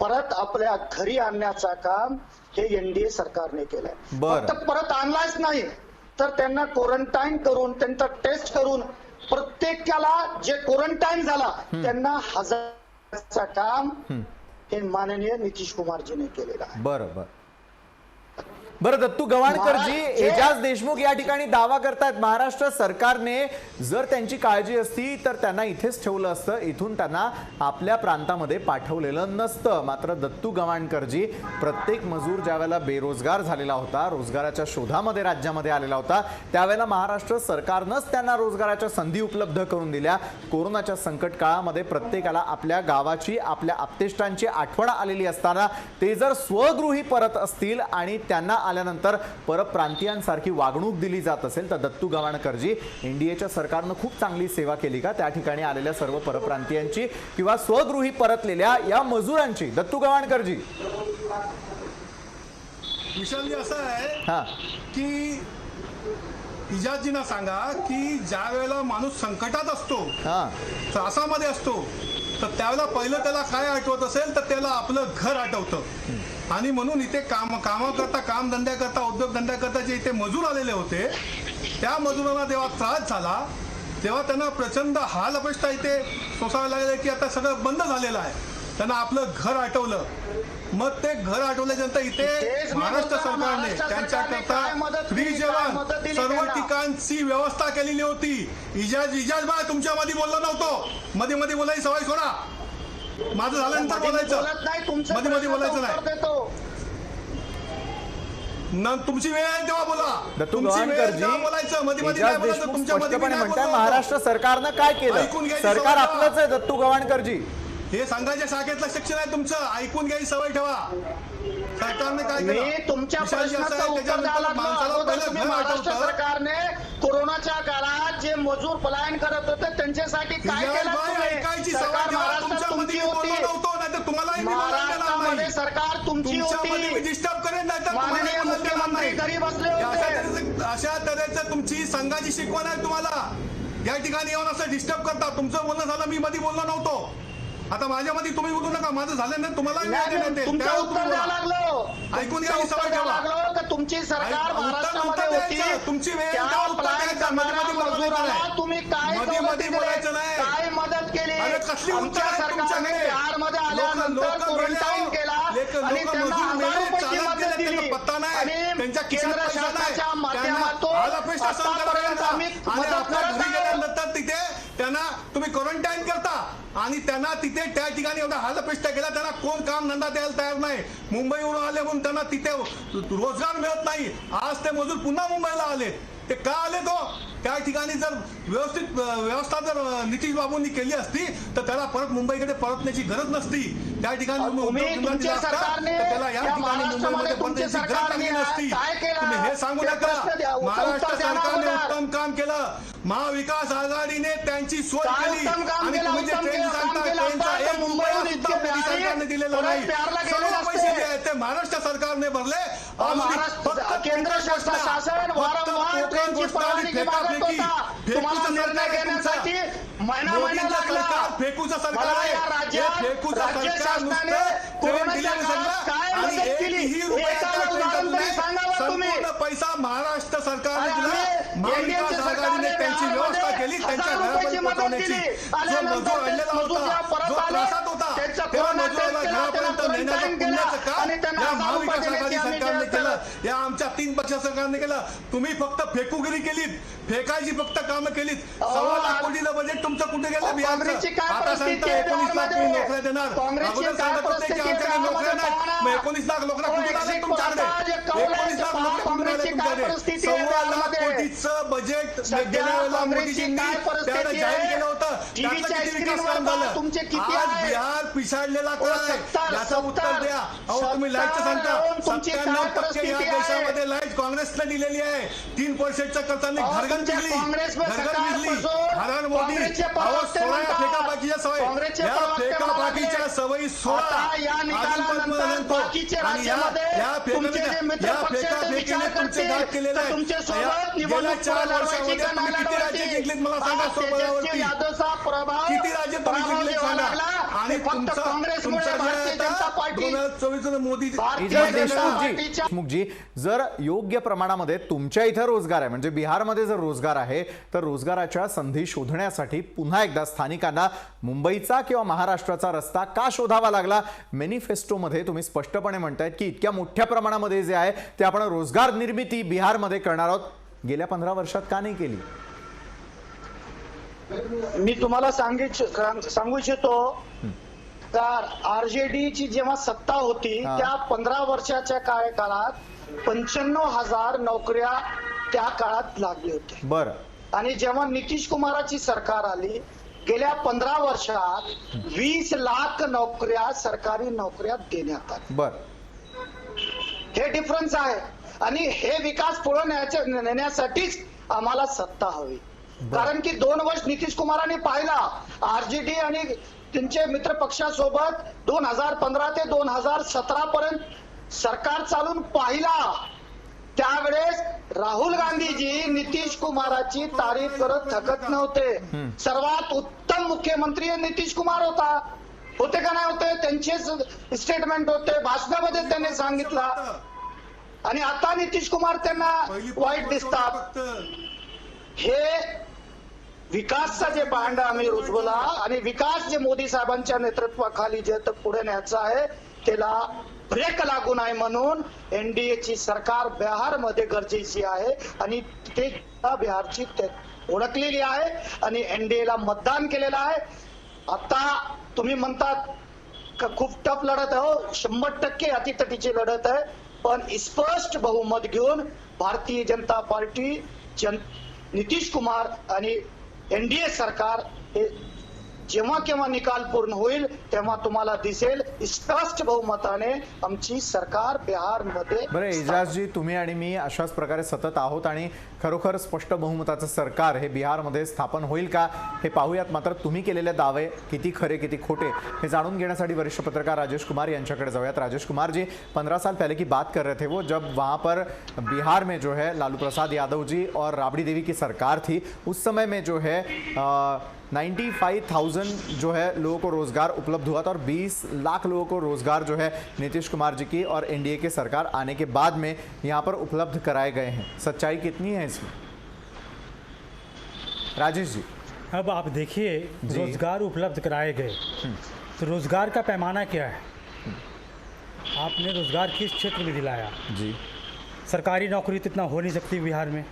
परत आपल्या घरी आणण्याचं काम हे एनडीए सरकारने केलंय। फक्त परत आणलाच नाही तर त्यांना क्वारंटाईन करून, त्यांचा टेस्ट करून, प्रत्येकाला जे क्वारंटाईन झाला त्यांना हजाराचं काम हे माननीय नितीश कुमारजीने केलेलं आहे। बरं बरं बरं दत्तू गवाणकर जी, एजाज देशमुख या ठिकाणी दावा करतात महाराष्ट्र सरकारने जर त्यांची काळजी असती तर त्यांना इथेच ठेवलं असतं, इथून त्यांना आपल्या प्रांतामध्ये पाठवलेलं नसतं। मात्र दत्तू गवाणकर जी, प्रत्येक मजूर ज्यावेळेला बेरोजगार झालेला होता, रोजगाराच्या शोधामध्ये राज्यामध्ये आलेला होता, त्यावेळेला महाराष्ट्र सरकारनंच त्यांना रोजगाराच्या संधी उपलब्ध करून दिल्या। कोरोनाच्या संकट काळामध्ये प्रत्येकाला आपल्या गावाची, आपल्या आप्तेष्टांची आठवण आलेली असताना ते जर स्वगृही परत असतील आणि त्यांना आल्यानंतर परप्रांतीयांसारखी वागणूक दिली जात असेल तर दत्तू गवाणकरजी, एनडीएच्या सरकारनं खूप चांगली सेवा केली का त्या ठिकाणी आलेल्या सर्व परप्रांतीयांची किंवा स्वगृही परतलेल्या या मजुरांची? दत्तू गवाणकरजी, विशालजी असं आहे की इजाजजींना सांगा की ज्या वेळेला माणूस संकटात असतो, त्रासामध्ये असतो, तर त्यावेळेला पहिलं त्याला काय आठवत असेल तर त्याला आपलं घर आठवतं। आणि म्हणून इथे कामाकरता, कामधंद्याकरता, उद्योगधंद्याकरता जे इथे मजूर आलेले होते, त्या मजुरांना जेव्हा त्रास झाला तेव्हा त्यांना प्रचंड हाल अपेष्टा इथे सोसावे लागले की आता सगळं बंद झालेलं आहे, त्यांना आपलं घर आठवलं। मग ते घर आठवल्यानंतर इथे महाराष्ट्र सरकारने त्यांच्याकरता फ्री जेवण, सर्व ठिकाणची व्यवस्था केलेली होती। इजाज बाय तुमच्यामध्ये बोललो नव्हतो, मध्ये मध्ये बोलायची सवय सोडा, माझं झाल्यानंतर बोलायचं, मध्ये मध्ये बोलायचं नाही। तुमची वेळ आहे तेव्हा बोला. दत्तू तुमची वेळ आहे गवाणकरजी, तेव्हा बोलायचं. मध्ये मध्ये एजाज काय बोलायचं? देशमुख तुमच्या मध्ये स्पष्टपणे मी काय म्हणताय बोललो? महाराष्ट्र सरकारनं काय केलं? ऐकून घ्यायची सरकार सवय आपलंच आहे दत्तू गवाणकरजी. हे संघाच्या शाखेतलं शिक्षण आहे तुमचं. ऐकून घ्यायची सवय ठेवा. सरकारने काय केलं? मी तुमच्या विषय असा प्रश्नाचं आहे, उत्तर त्याच्यानंतर द्यायला लागलो. माणसाला अगोदर पहिलं तुम्ही घर महाराष्ट्र आठवतं. सरकारने कोरोनाच्या काळात जे मजूर पलायन करत होते त्यांच्यासाठी काय विजय केलं भाई, तुम्ही? ऐकायची सवय सरकार ठेवा. महाराष्ट्रात तुमच्यामध्ये तुमची मी बोललो होती. नव्हतो, नाहीतर तुम्हालाही मी बोलायला देणार महाराष्ट्रामध्ये नाही. सरकार तुमची तुमच्यामध्ये मी होती. डिस्टर्ब करेन, नाहीतर तुम्हाला माननीय बोलायला देणार मुख्यमंत्री नाही. घरी बसले होते. अशा तऱ्हेचं तुमची संघाची शिकवण आहे तुम्हाला. या ठिकाणी येऊन असं डिस्टर्ब करता. तुमचं बोलणं झालं, मी मध्ये बोललो नव्हतो. आता माझ्यामध्ये तुम्ही बोलू नका. माझं झालं नाही, तुम्हाला तुमचं उत्तर द्यायला लागलो. ऐकून घ्यायची सवय ठेवा. लागलो का तुमची सरकार उत्तर महाराष्ट्रामध्ये नव्हतं होती. द्यायचं. तुमची वेळ त्या तेव्हा उत्तर पलायन द्यायचं. मध्ये करणाऱ्या मध्ये बोलायचं मजुराला नाही. तुम्ही काय मध्ये सवलत मध्ये दिली? बोलायचं नाही. काय मदत केली? अरे कसली उत्तर आमच्या आहेत सरकारने तुमच्याकडे? बिहारमध्ये आल्यानंतर लोकं क्वारंटाईन गेले, केला लोकं आणि त्यांना मजूर 1000 मेले, रुपयाची चालत मदत गेले, दिली. त्यांना पत्ता नाही. आणि त्यांच्या खिशात केंद्र पैसा नाही. शासनाच्या त्यांना माध्यमातून आज अपेक्षा सहन करावी आतापर्यंत लागतात. आम्ही आणि मदत आपल्या करत घरी आहोत. गेल्यानंतर तिथे त्यांना तुम्ही क्वारंटाईन करता आणि त्यांना तिथे त्या ठिकाणी एवढा हालअपेष्टा केला. त्यांना कोण काम धंदा द्यायला तयार नाही. मुंबईवरून आले म्हणून त्यांना तिथे रोजगार मिळत नाही. आज ते मजूर पुन्हा मुंबईला आले. ते का आले तो? त्या ठिकाणी जर व्यवस्थित व्यवस्था जर नितीश बाबूंनी केली असती तर त्याला परत मुंबईकडे परतण्याची गरज नसती. त्या ठिकाणी तुमच्या सरकारने त्याला या ठिकाणी मुंबईमध्ये तुमच्या परतण्याची गरज लागली सरकारने नसती. काय केलं? तुम्ही हे सांगू ते नका. प्रश्न द्या. महाराष्ट्र उत्तर द्या ना सरकारने अगोदर. उत्तम काम केलं. महाविकास आघाडीने त्यांची सोय काय केली. उत्तम काम आणि केलं? तुम्ही जे उत्तम ट्रेन काम सांगता केलं ट्रेनचा असता एक तर रुपया मुंबईहून सुद्धा इतके मोदी प्यारे सरकारने दिलेला परत नाही. प्यारला गेले सर्व नसते. पैसे जे आहेत ते महाराष्ट्र सरकारने भरले. महाराष्ट्र केंद्र शासन वारंवार ट्रेनची परवानगी मागत होता. तुम्हाला निर्णय घेण्यासाठी महिना लागला. फेकूचं सरकार मला आहे. या राज्यात राज्य शासनाने कोरोनाच्या काळात काय मदत केली? एकाला उदाहरण तरी सांगावं तुम्ही. पैसा महाराष्ट्र सरकारने आणि दिला. आम्ही महाविकास NDA आघाडीने त्यांची व्यवस्था केली. त्यांच्या 1000 रुपयाची घरापर्यंत मदत पोहोचवण्याची. दिली. जो आल्यानंतर मजूर ते आणलेला मजूर होता, जेव्हा परत जो आले, त्रासात होता, त्यांचं त्या कोरोना मजुराला टेस्ट केला, घरापर्यंत त्यांना नेण्याचं quarantine पुण्याचं केलं. काम आणि त्यांना या 1000 महाविकास रुपये आघाडी देण्याची सरकारने आम्ही केलं. या आमच्या 3 पक्ष सरकारने केलं. तुम्ही फक्त फेकूगिरी केलीत. फेकायची फक्त कामं केलीत. 1.25 लाख कोटीचं बजेट तुमचं कुठे गेलं बिहारचं? काँग्रेसची काय आता परिस्थिती सांगता आहे 19 लाख बिहारमध्ये? नोकऱ्या देणार. काँग्रेसची अगोदर काय सांगत होते की परिस्थिती आहे आमच्याकडे नोकऱ्या बिहारमध्ये? नाही. मग 19 लाख नोकऱ्या हो, कुठून आल्या exit तुमच्याकडे? पोलचा जे कौल आहे, 19 लाख पहा, नोकऱ्या कुठून आल्या काँग्रेसची काय तुमच्याकडे? परिस्थिती आहे 1.25 लाख बिहारमध्ये? कोटीचं बजेट सध्या गेल्या वेळेला काँग्रेसची मोदीजींनी काय परिस्थिती त्यावेळेला जाहीर आहे? केलं होतं. टीव्हीच्या त्यातलं किती विकास स्क्रीनवर काम पहा, झालं? तुमचे किती आज आहे? बिहार पिछाडलेला काय? 70 याचं उत्तर द्या. अहो तुम्ही लाईटचं सांगता. तुमची काय 97% परिस्थिती या आहे? देशामध्ये लाईट काँग्रेसने दिलेली आहे. 3% करताना अहो, घरघर तुमच्या बिजली काँग्रेसवर घरघर सरकार बिजली बसून हरण मोदी. काँग्रेसचे अहो प्रवक्ते 16 म्हणतात. फेकापाकीच्या सवय. काँग्रेसचे या प्रवक्ते फेकापाकीच्या म्हणाले, सवयी सोडा. आता या निकालानंतर बाकीचे राज्यामध्ये तुमचे जे मित्र पक्ष आहेत ते विचार करतील तर तुमच्या सोबत निवडणूक लढवायची का नाही किती राज्य लढवायची? जिंकलीत मला सांगा तेजस्वी सोबळावरती. यादवचा प्रभाव किती राज्य तुम्ही जिंकले जेव्हा सांगा. लागला, आणि ते फक्त काँग्रेसमुळे भारतीय जनता पार्टी 2024 मोदी भारतीय इजाज जनता पार्टीच्या देशमुखजी, जर योग्य प्रमाणामध्ये तुमच्या इथं रोजगार आहे म्हणजे बिहारमध्ये जर रोजगार आहे तर रोजगाराच्या संधी शोधण्यासाठी पुन्हा एकदा स्थानिकांना मुंबईचा किंवा महाराष्ट्राचा रस्ता का शोधावा लागला? मॅनिफेस्टोमध्ये तुम्ही स्पष्टपणे म्हणतायत की इतक्या मोठ्या प्रमाणामध्ये जे आहे ते आपण रोजगार निर्मिती बिहारमध्ये करणार आहोत. गेल्या 15 वर्षात का नाही केली? मी तुम्हाला सांगू इच्छितो तर आरजेडीची जेव्हा सत्ता होती त्या 15 वर्षाच्या कार्यकाळात 95,000 नोकऱ्या त्या काळात लागली होती. बरं. आणि जेव्हा नितीश कुमाराची सरकार आली गेल्या 15 वर्षात 20 लाख नोकऱ्या सरकारी नोकऱ्या देण्यात आल्या. बरं. हे डिफरन्स आहे. आणि हे विकास पुढे नेण्यासाठीच आम्हाला सत्ता हवी. कारण की 2 वर्ष नितीश कुमारांनी पाहिला आरजेडी आणि त्यांचे मित्र पक्षासोबत 2015 ते 2017 पर्यंत सरकार चालून पाहिला. त्यावेळेस राहुल गांधीजी नितीश कुमाराची तारीफ करत थकत नव्हते. सर्वात उत्तम मुख्यमंत्री नितीश कुमार होते का नाही होते? त्यांचे स्टेटमेंट होते, भाषणामध्ये त्यांनी सांगितलं. आणि आता नितीश कुमार त्यांना वाईट दिसतात. हे विकासचा जे पांडा आम्ही रुजवला आणि विकास जे मोदी साहेबांच्या नेतृत्वाखाली जे पुढे न्यायचं आहे त्याला ब्रेक लागू नये म्हणून एनडीएची सरकार बिहारमध्ये गरजेची आहे. आणि ते बिहारची ओळखलेली आहे आणि एनडीएला मतदान केलेलं आहे. आता तुम्ही म्हणतात खूप टफ लढत आहे. हो 100% अटीतटीची लढत आहे. पण स्पष्ट बहुमत घेऊन भारतीय जनता पार्टी नितीश कुमार आणि एनडीए सरकार हे जेव्हा केव्हा निकाल पूर्ण होईल तेव्हा तुम्हाला दिसेल स्पष्ट बहुमताने आमची सरकार बिहारमध्ये. बरं एजाजजी, तुम्ही आणि मी अशाच प्रकारे सतत आहोत आणि खरोखर स्पष्ट बहुमताचं सरकार हे बिहारमध्ये स्थापन होईल का हे पाहूयात. मात्र तुम्ही केलेले दावे किती खरे किती खोटे हे जाणून घेण्यासाठी वरिष्ठ पत्रकार राजेश कुमार यांच्याकडे जाऊयात. राजेश कुमार जी, 15 साल पहले की बात कर रहे थे वो, जब वहाँ पर बिहार में जो है लालू प्रसाद यादव जी और राबड़ी देवी की सरकार थी. उस समय में जो है 95,000 जो है लोगों को रोजगार उपलब्ध हुआ था और 20 लाख लोगों को रोजगार जो है नीतीश कुमार जी की और एनडीए की सरकार आने के बाद में यहाँ पर उपलब्ध कराए गए हैं. सच्चाई कितनी है इसमें राजेश जी? अब आप देखिए, रोजगार उपलब्ध कराए गए तो रोजगार का पैमाना क्या है? आपने रोजगार किस क्षेत्र में दिलाया? जी, सरकारी नौकरी तो इतना हो नहीं सकती बिहार में,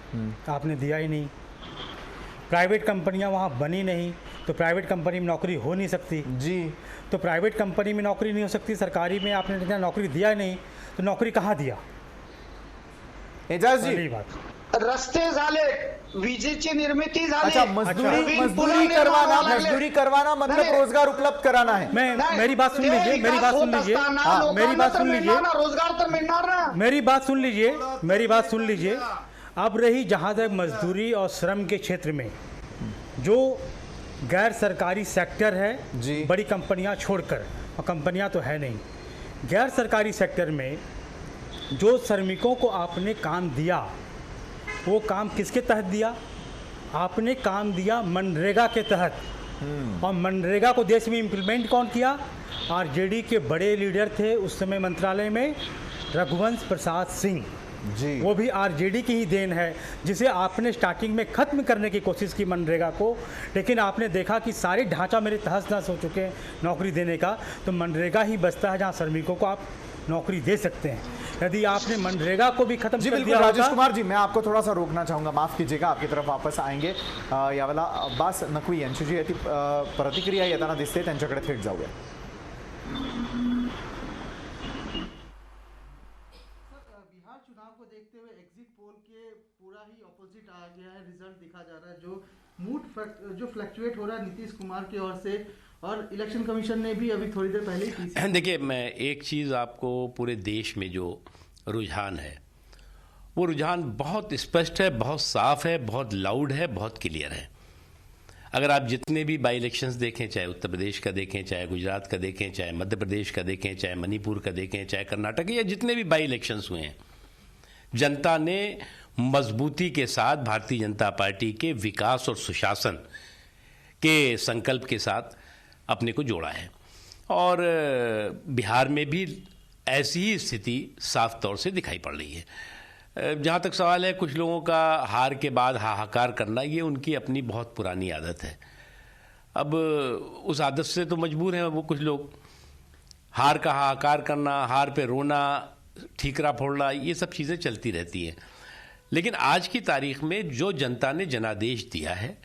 आपने दिया ही नहीं. प्राइवेट कंपनियां वहाँ बनी नहीं तो प्राइवेट कंपनी में नौकरी हो नहीं सकती. जी, तो प्राइवेट कंपनी में नौकरी नहीं हो सकती, सरकारी में आपने जितना नौकरी दिया नहीं तो नौकरी कहाँ दिया? एजाज जी, पहली बात. रस्ते झाले, विजेची निर्मिती झाली. अच्छा, मजदूरी करवाना मतलब रोजगार उपलब्ध कराना है. मेरी बात सुन लीजिए, मेरी बात सुन लीजिए, मेरी बात सुन लीजिए, रोजगार तर मिळणार ना. मेरी बात सुन लीजिए, मेरी बात सुन लीजिए. अब रही जहाँ तक मजदूरी और श्रम के क्षेत्र में, जो गैर सरकारी सेक्टर है जी, बड़ी कंपनियां छोड़कर, और कंपनियां तो है नहीं, गैर सरकारी सेक्टर में जो श्रमिकों को आपने काम दिया वो काम किसके तहत दिया? आपने काम दिया मनरेगा के तहत. और मनरेगा को देश में इम्प्लीमेंट कौन किया? आरजेडी के बड़े लीडर थे उस समय मंत्रालय में, रघुवंश प्रसाद सिंह जी. वो भी आरजेडी की ही देन है, जिसे आपने स्टार्टिंग में ख़त्म करने की कोशिश की मनरेगा को, लेकिन आपने देखा कि सारे ढांचा मेरे तहस नहस हो चुके हैं नौकरी देने का. तो मनरेगा ही बचता है जहां श्रमिकों को आप नौकरी दे सकते हैं. यदि आपने मनरेगा को भी खत्म कर दिया. राजेश कुमार जी, मैं आपको थोड़ा सा रोकना चाहूँगा, माफ़ कीजिएगा, आपकी तरफ वापस आएंगे. यावेळेला अब्बास नकवी यांची जी आहे ती प्रतिक्रिया येताना दिसते, त्यांच्याकडे थेट जाऊया. बिहार चुनाव को देखते हुए एग्जिट पोल के पूरा ही ऑपोजिट आ गया है, रिजल्ट दिखा जा रहा है. जो मूड जो फ्लक्चुएट हो रहा है नीतीश कुमार की ओर से, और इलेक्शन कमीशन ने भी अभी थोड़ी देर पहले ही. देखिए, मैं एक चीज़ आपको, पूरे देश में जो रुझान है वो रुझान बहुत स्पष्ट है, बहुत साफ है, बहुत लाउड है, बहुत क्लियर है. अगर आप जितने भी बाई इलेक्शंस देखें, चाहे उत्तर प्रदेश का देखें, चाहे गुजरात का देखें, चाहे मध्य प्रदेश का देखें, चाहे मणिपुर का देखें, चाहे कर्नाटक, या जितने भी बाई इलेक्शंस हुए हैं, जनता ने मजबूती के साथ भारतीय जनता पार्टी के विकास और सुशासन के संकल्प के साथ अपने को जोड़ा है. और बिहार में भी ऐसी ही स्थिति साफ तौर से दिखाई पड़ रही है. जहाँ तक सवाल है कुछ लोगों का हार के बाद हाहाकार करना, ये उनकी अपनी बहुत पुरानी आदत है. अब उस आदत से तो मजबूर हैं वो कुछ लोग. हार का हाहाकार करना, हार पे रोना, ठीकरा फोड़ना, ये सब चीज़ें चलती रहती हैं. लेकिन आज की तारीख में जो जनता ने जनादेश दिया है,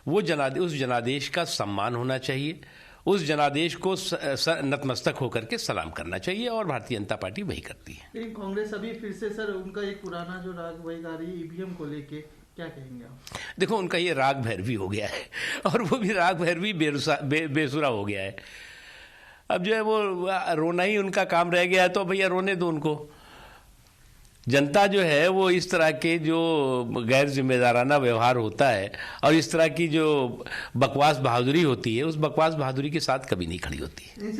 वो उस जनादेश का सम्मान होना चाहिए, उस जनादेश को नतमस्तक होकर के सलाम करना चाहिए, और भारतीय जनता पार्टी वही करती है. लेकिन कांग्रेस अभी फिर से सर उनका एक पुराना जो राग वही गा रही है ईवीएम को लेके, क्या कहेंगे आप? देखो, उनका ये राग भैरवी हो गया है, और वो भी राग भैरवी बेसुरा हो गया है. अब जो है वो रोना ही उनका काम रह गया है, तो भैया रोने दो उनको. जनता जो है वो इस तरह के जो गैर जिम्मेदाराना व्यवहार होता है और इस तरह की जो बकवास बहादुरी होती है, उस बकवास बहादुरी के साथ कभी नहीं खड़ी होती है.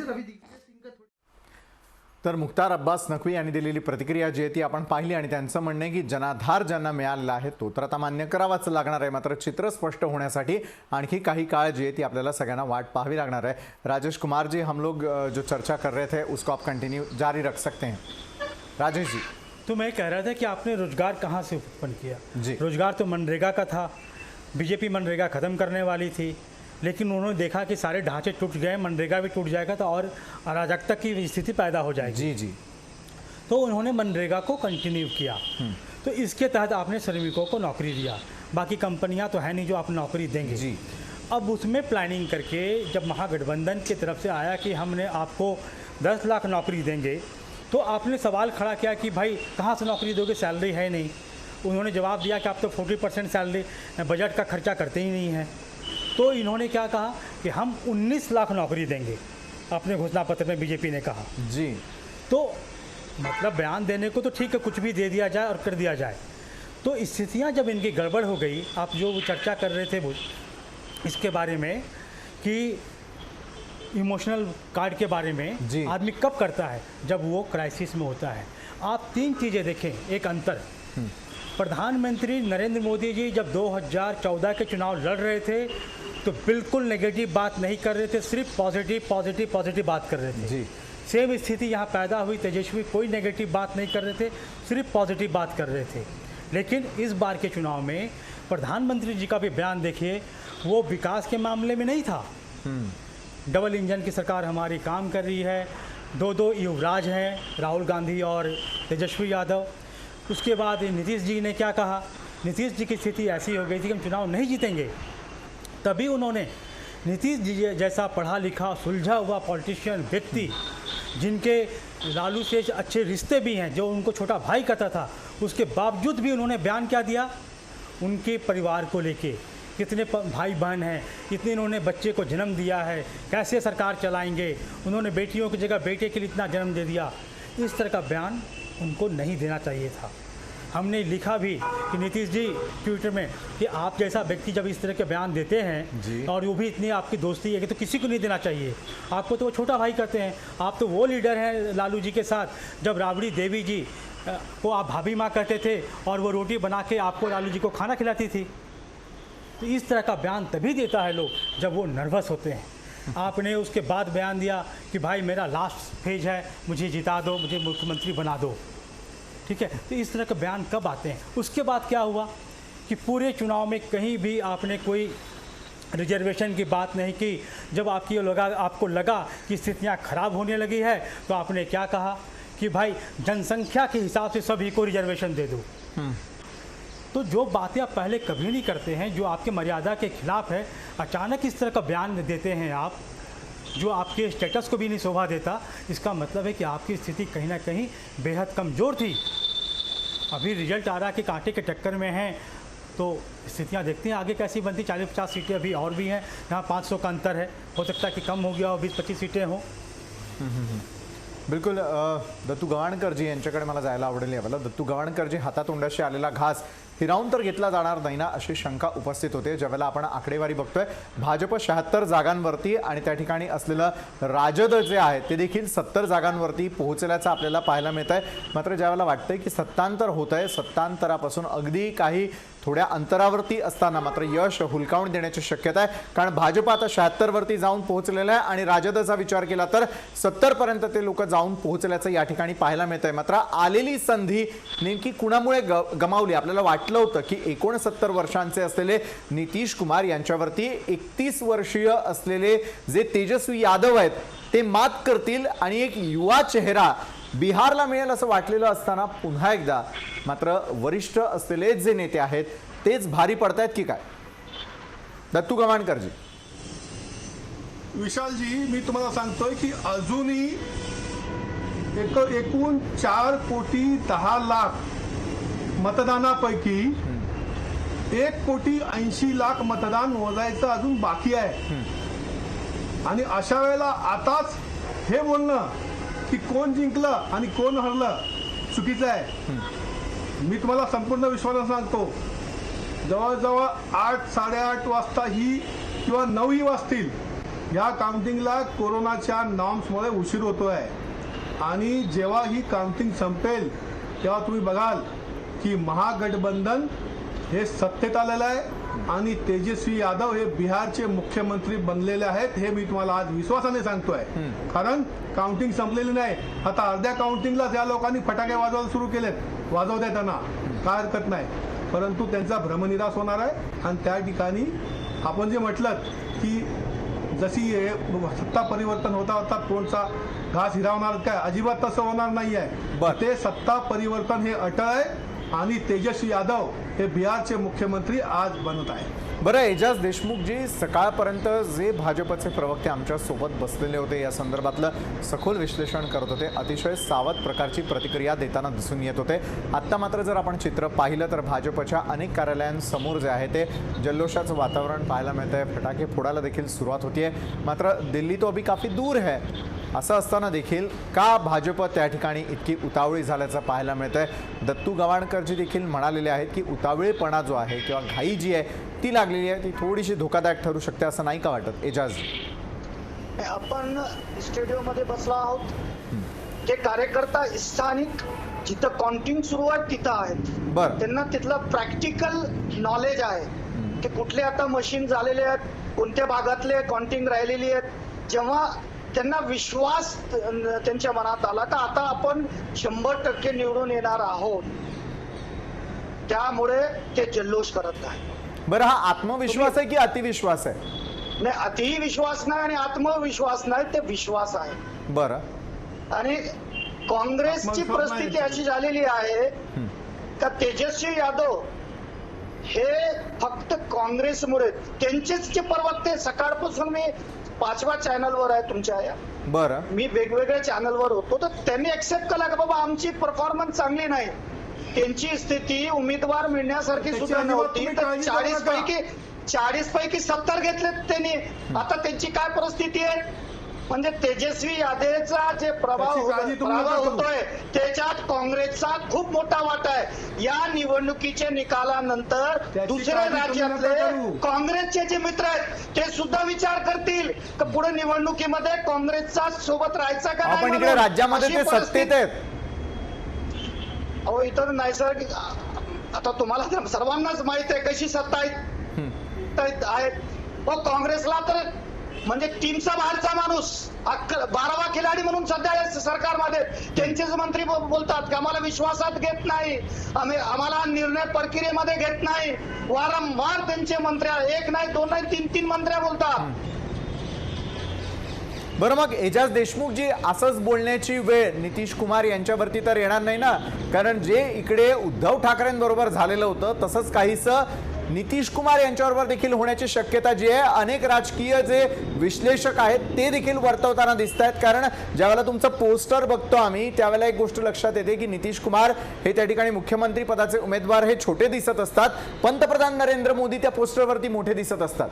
तर मुख्तार अब्बास नकवी यांनी दिलेली प्रतिक्रिया जी आहे ती आपण पाहिली आणि त्यांचं म्हणणं आहे की जनाधार ज्यांना मिळालेला आहे तो तर आता मान्य करावाच लागणार आहे. मात्र चित्र स्पष्ट होण्यासाठी आणखी काही काळ जी आहे ती आपल्याला सगळ्यांना वाट पाहावी लागणार आहे. राजेश कुमार जी, हम लोग जो चर्चा कर रहे थे उसको आप कंटिन्यू जारी रख सकते हैं. राजेश जी, तो मैं कह रहा था कि आपने रोजगार कहाँ से उत्पन्न किया? जी, रोजगार तो मनरेगा का था. बीजेपी मनरेगा ख़त्म करने वाली थी, लेकिन उन्होंने देखा कि सारे ढांचे टूट गए, मनरेगा भी टूट जाएगा तो और अराजकता की स्थिति पैदा हो जाएगी. जी जी. तो उन्होंने मनरेगा को कंटिन्यू किया. तो इसके तहत आपने श्रमिकों को नौकरी दिया. बाकी कंपनियां तो है नहीं जो आप नौकरी देंगे. जी. अब उसमें प्लानिंग करके जब महागठबंधन की तरफ से आया कि हमने आपको 10 लाख नौकरी देंगे, तो आपने सवाल खड़ा किया कि भाई कहाँ से नौकरी दोगे, सैलरी है नहीं। उन्होंने जवाब दिया कि आप तो 40% सैलरी बजट का खर्चा करते ही नहीं हैं। तो इन्होंने क्या कहा कि हम 19 लाख नौकरी देंगे, अपने घोषणा पत्र में बीजेपी ने कहा जी। तो मतलब बयान देने को तो ठीक है, कुछ भी दे दिया जाए और कर दिया जाए। तो स्थितियां जब इनकी गड़बड़ हो गई, आप जो चर्चा कर रहे थे वो इसके बारे में कि इमोशनल कार्ड के बारे में जी। आदमी कब करता है, जब वो क्राइसिस में होता है। आप 3 चीज़ें देखें, एक अंतर। प्रधानमंत्री नरेंद्र मोदी जी जब 2014 के चुनाव लड़ रहे थे तो बिल्कुल नेगेटिव बात नहीं कर रहे थे, सिर्फ पॉजिटिव बात कर रहे थे जी। सेम स्थिति यहाँ पैदा हुई, तेजस्वी कोई नेगेटिव बात नहीं कर रहे थे, सिर्फ पॉजिटिव बात कर रहे थे। लेकिन इस बार के चुनाव में प्रधानमंत्री जी का भी बयान देखिए, वो विकास के मामले में नहीं था। डबल इंजन की सरकार हमारी काम कर रही है, 2 युवराज हैं, राहुल गांधी और तेजस्वी यादव। उसके बाद नीतीश जी ने क्या कहा, नीतीश जी की स्थिति ऐसी हो गई थी कि हम चुनाव नहीं जीतेंगे। तभी उन्होंने नीतीश जी जैसा पढ़ा लिखा सुलझा हुआ पॉलिटिशियन व्यक्ति, जिनके लालू से अच्छे रिश्ते भी हैं, जो उनको छोटा भाई कहता था, उसके बावजूद भी उन्होंने बयान क्या दिया, उनके परिवार को लेके कितने भाई बहन हैं, कितने इन्होंने बच्चे को जन्म दिया है, कैसे सरकार चलाएंगे, उन्होंने बेटियों की जगह बेटे के लिए इतना जन्म दे दिया। इस तरह का बयान उनको नहीं देना चाहिए था। हमने लिखा भी कि नीतीश जी ट्विटर में कि आप जैसा व्यक्ति जब इस तरह के बयान देते हैं और वो भी इतनी आपकी दोस्ती है कि तो किसी को नहीं देना चाहिए। आपको तो वो छोटा भाई कहते हैं, आप तो वो लीडर हैं लालू जी के साथ जब राबड़ी देवी जी को आप भाभी माँ कहते थे और वो रोटी बना के आपको लालू जी को खाना खिलाती थी। तो इस तरह का बयान तभी देता है लोग जब वो नर्वस होते हैं। आपने उसके बाद बयान दिया कि भाई मेरा लास्ट फेज है, मुझे जिता दो, मुझे मुख्यमंत्री बना दो। ठीक है, तो इस तरह के बयान कब आते हैं? उसके बाद क्या हुआ कि पूरे चुनाव में कहीं भी आपने कोई रिजर्वेशन की बात नहीं की। जब आपको लगा कि स्थितियाँ खराब होने लगी है तो आपने क्या कहा कि भाई जनसंख्या के हिसाब से सभी को रिजर्वेशन दे दो। तो जो बातें आप पहले कभी नहीं करते हैं, जो आपके मर्यादा के खिलाफ है, अचानक इस तरह का बयान देते हैं आप, जो आपके स्टेटस को भी नहीं शोभा देता। इसका मतलब है कि आपकी स्थिति कहीं ना कहीं बेहद कमज़ोर थी। अभी रिजल्ट आ रहा है कि कांटे के टक्कर में हैं, तो स्थितियां देखते हैं आगे कैसी बनती। 40-50 सीटें अभी और भी हैं, यहाँ 500 का अंतर है, हो सकता है कि कम हो गया हो, 20-25 सीटें हों। बिलकुल. दत्तू गवाणकरजी यांच्याकडे मला जायला आवडेल यावेळेला. दत्तू गवाणकरजी, हातातोंडाशी आलेला घास हिरावून तर घेतला जाणार नाही ना, अशी शंका उपस्थित होते. ज्यावेळेला आपण आकडेवारी बघतोय, भाजप 76 जागांवरती आणि त्या ठिकाणी असलेलं राजद जे आहे ते देखील 70 जागांवरती पोहोचल्याचं आपल्याला पाहायला मिळत आहे. मात्र ज्यावेळेला वाटतंय की सत्तांतर होत आहे, सत्तांतरापासून अगदी काही थोड्या अंतरावरती असताना मात्र यश हुलकावून देण्याची शक्यता आहे. कारण भाजप आता 76 वरती जाऊन पोहोचलेला आहे आणि राजदचा विचार केला तर 70 पर्यंत ते लोक जाऊन पोहोचल्याचं या ठिकाणी पाहायला मिळत आहे. मात्र आलेली संधी नेमकी कुणामुळे गमावली? आपल्याला वाटलं होतं की 69 वर्षांचे असलेले नितीश कुमार यांच्यावरती 31 वर्षीय असलेले जे तेजस्वी यादव आहेत ते मात करतील आणि एक युवा चेहरा बिहारला मिळेल असं वाटलेलं असताना पुन्हा एकदा मात्र वरिष्ठ असलेले जे नेते आहेत तेच भारी पडतायत की काय? दत्तू गवाणकरजी. विशालजी, मी तुम्हाला सांगतोय की अजूनही एकूण 4,10,00,000 मतदानापैकी 1,80,00,000 मतदान मोजायचं अजून बाकी आहे. आणि अशा वेळेला आताच हे बोलणं की कोण जिंकलं आणि कोण हरलं चुकीचं आहे. मी तुम्हाला संपूर्ण विश्वासाने सांगतो, जवळजवळ 8-8:30 वाजता ही किंवा 9 वाजतील या काउंटिंगला कोरोनाच्या नॉर्म्समुळे उशीर होतोय. आणि जेव्हा ही काउंटिंग संपेल तेव्हा तुम्ही बघाल की महागठबंधन हे सत्तेत आलेलं आहे आणि तेजस्वी यादव हे बिहारचे मुख्यमंत्री बनलेले आहेत. हे मी तुम्हाला आज विश्वासाने सांगतोय, कारण काउंटिंग संपलेली नाही. आता अर्ध्या काउंटिंगला या लोकांनी फटाके वाजवायला सुरू केलेत. वाजवत आहे त्यांना, काय हरकत नाही, परंतु त्यांचा भ्रमनिरास होणार आहे. आणि त्या ठिकाणी आपण जे म्हटलं की जशी सत्ता परिवर्तन होता होता कोणचा घास हिरावणार काय, अजिबात तसं होणार नाही आहे. ते सत्ता परिवर्तन हे अटळ आहे आणि तेजस्वी यादव हे बिहारचे मुख्यमंत्री आज बनत आहे. बरं, एजाज देशमुखजी, सकाळपर्यंत जे भाजपचे प्रवक्ते आमच्या सोबत बसलेले होते या संदर्भातलं सखोल विश्लेषण करत होते, अतिशय सावध प्रकारची प्रतिक्रिया देताना दिसून येत होते. आत्ता मात्र जर आपण चित्र पाहिलं तर भाजपच्या अनेक कार्यालयांसमोर जे आहे ते जल्लोषाचं वातावरण पाहायला मिळतं आहे. फटाके फोडायला देखील सुरुवात होती आहे. मात्र दिल्ली तो अभी काफी दूर है. असं असताना देखील का भाजप त्या ठिकाणी इतकी उतावळी झाल्याचं पाहायला मिळतं आहे. दत्तू गवाणकरजी देखील म्हणालेले आहेत की उतावळेपणा जो आहे किंवा घाई जी आहे ती लागलेली आहे, ती थोडीशी धोकादायक ठरू शकते, असं नाही का वाटत एजाज? आपण स्टेडियममध्ये बसलो आहोत. ते कार्यकर्ता स्थानिक जिथं काउंटिंग सुरू आहे तिथं आहेत. बरं, त्यांना तिथलं प्रॅक्टिकल नॉलेज आहे की कुठले आता मशीन झालेले आहेत, कोणत्या भागातले काउंटिंग राहिलेली आहेत. जेव्हा त्यांना विश्वास त्यांच्या मनात आला का आता आपण 100% निवडून येणार आहोत, त्यामुळे ते जल्लोष करत आहे. बरं, हा आत्मविश्वास आहे की अतिविश्वास आहे? नाही, अतिही विश्वास नाही आणि आत्मविश्वास नाही, ते विश्वास आहे. बरं, आणि काँग्रेसची परिस्थिती अशी झालेली आहे का तेजस्वी यादव हे फक्त काँग्रेसमुळे, त्यांचेच जे प्रवक्ते, सकाळपासून मी 5व्या चॅनलवर आहे तुमच्या या, बरं, मी वेगवेगळ्या चॅनलवर होतो, तर त्यांनी एक्सेप्ट केला की बाबा आमची परफॉर्मन्स चांगली नाही, त्यांची स्थिती उमेदवार मिळण्यासारखी सुद्धा नव्हती. तर 40 पैकी 70 घेतलेत त्यांनी. आता त्यांची काय परिस्थिती आहे म्हणजे तेजस्वी यादवचा जे प्रभाव होतोय त्याच्यात काँग्रेसचा खूप मोठा वाटा आहे. या निवडणुकीच्या निकालानंतर दुसऱ्या राज्यातले काँग्रेसचे जे मित्र आहेत ते सुद्धा विचार करतील की पुढे निवडणुकीमध्ये काँग्रेसचा सोबत राहायचा का नाही. आपण इकडे राज्यामध्ये ते सत्तेत आहेत. अहो, इथं नैसर्गिक, आता तुम्हाला सर्वांनाच माहित आहे कशी सत्ता आहेत. काँग्रेसला तर म्हणजे टीमचा बाहेरचा माणूस 12वा खिलाडी म्हणून सध्या सरकारमध्ये त्यांचेच मंत्री बोलतात की आम्हाला विश्वासात घेत नाही, आम्हाला निर्णय प्रक्रियेमध्ये घेत नाही. वारंवार त्यांचे मंत्री, एक नाही, दोन नाही, तीन मंत्र्या बोलतात. बरं, मग एजाज देशमुखजी, असंच बोलण्याची वेळ नितीश कुमार यांच्यावरती तर येणार नाही ना? कारण जे इकडे उद्धव ठाकरेंबरोबर झालेलं होतं तसंच काहीसं नितीश कुमार यांच्याबरोबर देखील होण्याची शक्यता जी आहे, अनेक राजकीय जे विश्लेषक आहेत ते देखील वर्तवताना दिसत आहेत. कारण ज्यावेळेला तुमचं पोस्टर बघतो आम्ही त्यावेळेला एक गोष्ट लक्षात येते की नितीश कुमार हे त्या ठिकाणी मुख्यमंत्री पदाचे उमेदवार हे छोटे दिसत असतात, पंतप्रधान नरेंद्र मोदी त्या पोस्टरवरती मोठे दिसत असतात.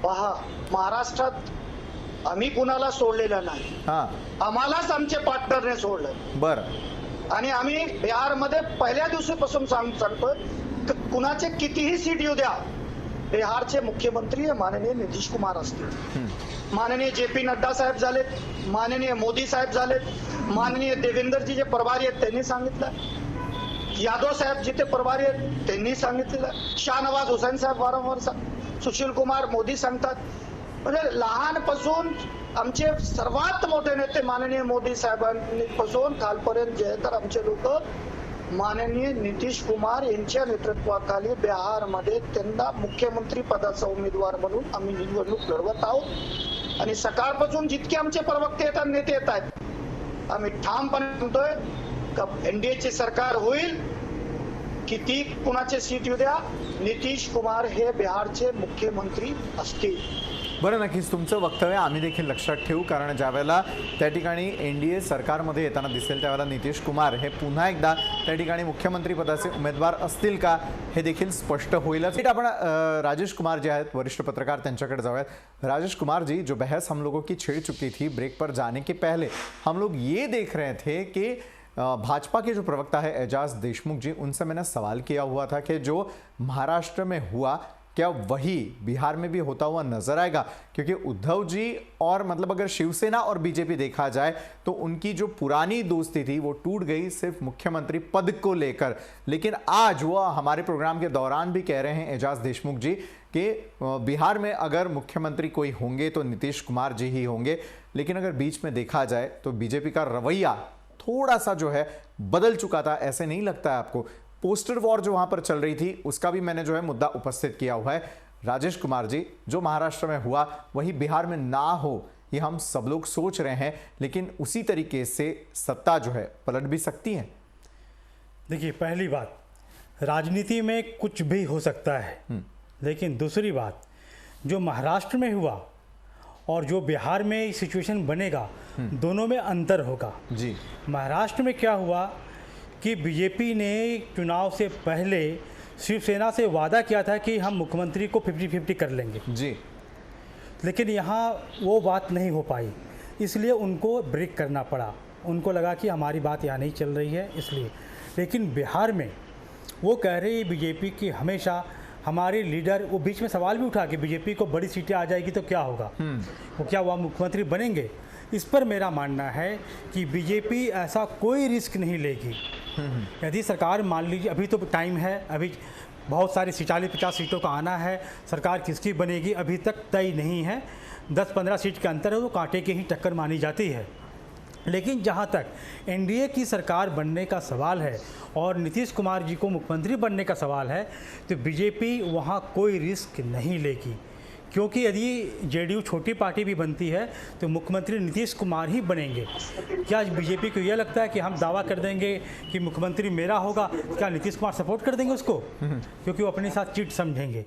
पहा, महाराष्ट्रात आम्ही कुणाला सोडलेलं नाही, आम्हालाच आमच्या पार्टनरने सोडलं. बरं, आणि आम्ही बिहारमध्ये पहिल्या दिवसापासून सांगतोय कुणाचे कितीही सीट येऊ द्या, बिहारचे मुख्यमंत्री माननीय नितीश कुमार असतील. माननीय JP नड्डा साहेब झालेत, माननीय मोदी साहेब झालेत, माननीय देवेंद्रजी जे प्रभारी आहेत त्यांनी सांगितलं, यादव साहेब जिथे प्रभारी आहेत त्यांनी सांगितलेलं, शाहनवाज हुसैन साहेब वारंवार सुशील कुमार मोदी सांगतात. म्हणजे लहानपासून आमचे सर्वात मोठे नेते माननीय मोदी साहेबांपासून खालपर्यंत जे तर आमचे लोक माननीय नितीश कुमार यांच्या नेतृत्वाखाली बिहारमध्ये त्यांना मुख्यमंत्री पदाचा उमेदवार म्हणून आम्ही निवडणूक लढवत आहोत. आणि सकाळपासून जितके आमचे प्रवक्ते येतात, नेते येत आहेत, आम्ही ठामपणे म्हणतोय का NDAचे सरकार होईल, किती कुणाचे सीट येऊ द्या, नितीश कुमार हे बिहारचे मुख्यमंत्री असतील. बरं, नक्कीच तुमचं वक्तव्य आम्ही देखील लक्षात ठेवू. कारण ज्यावेळेला त्या ठिकाणी NDA सरकारमध्ये येताना दिसेल त्यावेळेला नितीश कुमार हे पुन्हा एकदा त्या ठिकाणी मुख्यमंत्री पदाचे उमेदवार असतील का हे देखील स्पष्ट होईलच. आपण राजेश कुमार जे आहेत वरिष्ठ पत्रकार त्यांच्याकडे जाऊयात. राजेश कुमार जी, जो बहस हम लोगों की छिड़ चुकी थी ब्रेक पर जाने के पहले, हम लोग ये देख रहे थे कि भाजपा के जो प्रवक्ता है एजाज देशमुख जी, उनसे मैंने सवाल किया हुआ था कि जो महाराष्ट्र में हुआ क्या वही बिहार में भी होता हुआ नजर आएगा? क्योंकि उद्धव जी और मतलब अगर शिवसेना और बीजेपी देखा जाए तो उनकी जो पुरानी दोस्ती थी वो टूट गई सिर्फ मुख्यमंत्री पद को लेकर. लेकिन आज वो हमारे प्रोग्राम के दौरान भी कह रहे हैं एजाज देशमुख जी कि बिहार में अगर मुख्यमंत्री कोई होंगे तो नीतीश कुमार जी ही होंगे. लेकिन अगर बीच में देखा जाए तो बीजेपी का रवैया थोड़ा सा जो है बदल चुका था, ऐसे नहीं लगता है आपको? पोस्टर वॉर जो वहां पर चल रही थी उसका भी मैंने जो है मुद्दा उपस्थित किया हुआ है. राजेश कुमार जी, जो महाराष्ट्र में हुआ वही बिहार में ना हो ये हम सब लोग सोच रहे हैं, लेकिन उसी तरीके से सत्ता जो है पलट भी सकती है. देखिए, पहली बात, राजनीति में कुछ भी हो सकता है, लेकिन दूसरी बात जो महाराष्ट्र में हुआ और जो बिहार में सिचुएशन बनेगा, दोनों में अंतर होगा जी। महाराष्ट्र में क्या हुआ कि बीजेपी ने चुनाव से पहले शिवसेना से वादा किया था कि हम मुख्यमंत्री को 50-50 कर लेंगे जी, लेकिन यहाँ वो बात नहीं हो पाई, इसलिए उनको ब्रेक करना पड़ा। उनको लगा कि हमारी बात यहाँ नहीं चल रही है इसलिए। लेकिन बिहार में वो कह रही बीजेपी की हमेशा हमारे लीडर, वो बीच में सवाल भी उठा कि बीजेपी को बड़ी सीटें आ जाएगी तो क्या होगा, वो क्या वह मुख्यमंत्री बनेंगे। इस पर मेरा मानना है कि बीजेपी ऐसा कोई रिस्क नहीं लेगी। यदि सरकार मान लीजिए, अभी तो टाइम है, अभी बहुत सारी 40-50 सीटों का आना है, सरकार किसकी बनेगी अभी तक तय नहीं है। 10-15 सीट के अंतर है, वो कांटे की ही टक्कर मानी जाती है। लेकिन जहाँ तक एनडीए की सरकार बनने का सवाल है और नीतीश कुमार जी को मुख्यमंत्री बनने का सवाल है, तो बीजेपी वहाँ कोई रिस्क नहीं लेगी, क्योंकि यदि जेडीयू छोटी पार्टी भी बनती है तो मुख्यमंत्री नीतीश कुमार ही बनेंगे। क्या बीजेपी को यह लगता है कि हम दावा कर देंगे कि मुख्यमंत्री मेरा होगा, क्या नीतीश कुमार सपोर्ट कर देंगे उसको? क्योंकि वो अपने साथ चीट समझेंगे।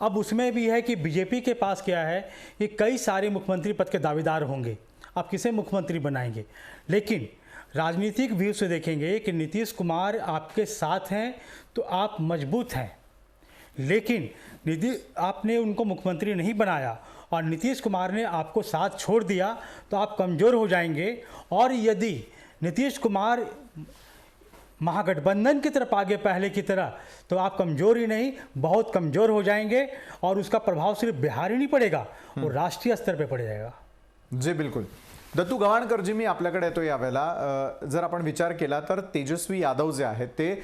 अब उसमें भी है कि बीजेपी के पास क्या है कि कई सारे मुख्यमंत्री पद के दावेदार होंगे, आप किसे मुख्यमंत्री बनाएंगे। लेकिन राजनीतिक व्यू से देखेंगे कि नीतीश कुमार आपके साथ हैं तो आप मजबूत हैं, लेकिन आपने उनको मुख्यमंत्री नहीं बनाया और नीतीश कुमार ने आपको साथ छोड़ दिया तो आप कमज़ोर हो जाएंगे। और यदि नीतीश कुमार महागठबंधन की तरफ आगे पहले की तरह, तो आप कमज़ोर ही नहीं बहुत कमज़ोर हो जाएंगे और उसका प्रभाव सिर्फ बिहार ही नहीं पड़ेगा, वो राष्ट्रीय स्तर पे पड़ जाएगा। जी बिलकुल। दत्तू गव्हाणकरजी, मी आपल्याकडे येतो यावेळेला। जर आपण विचार केला तर तेजस्वी यादव जे आहेत ते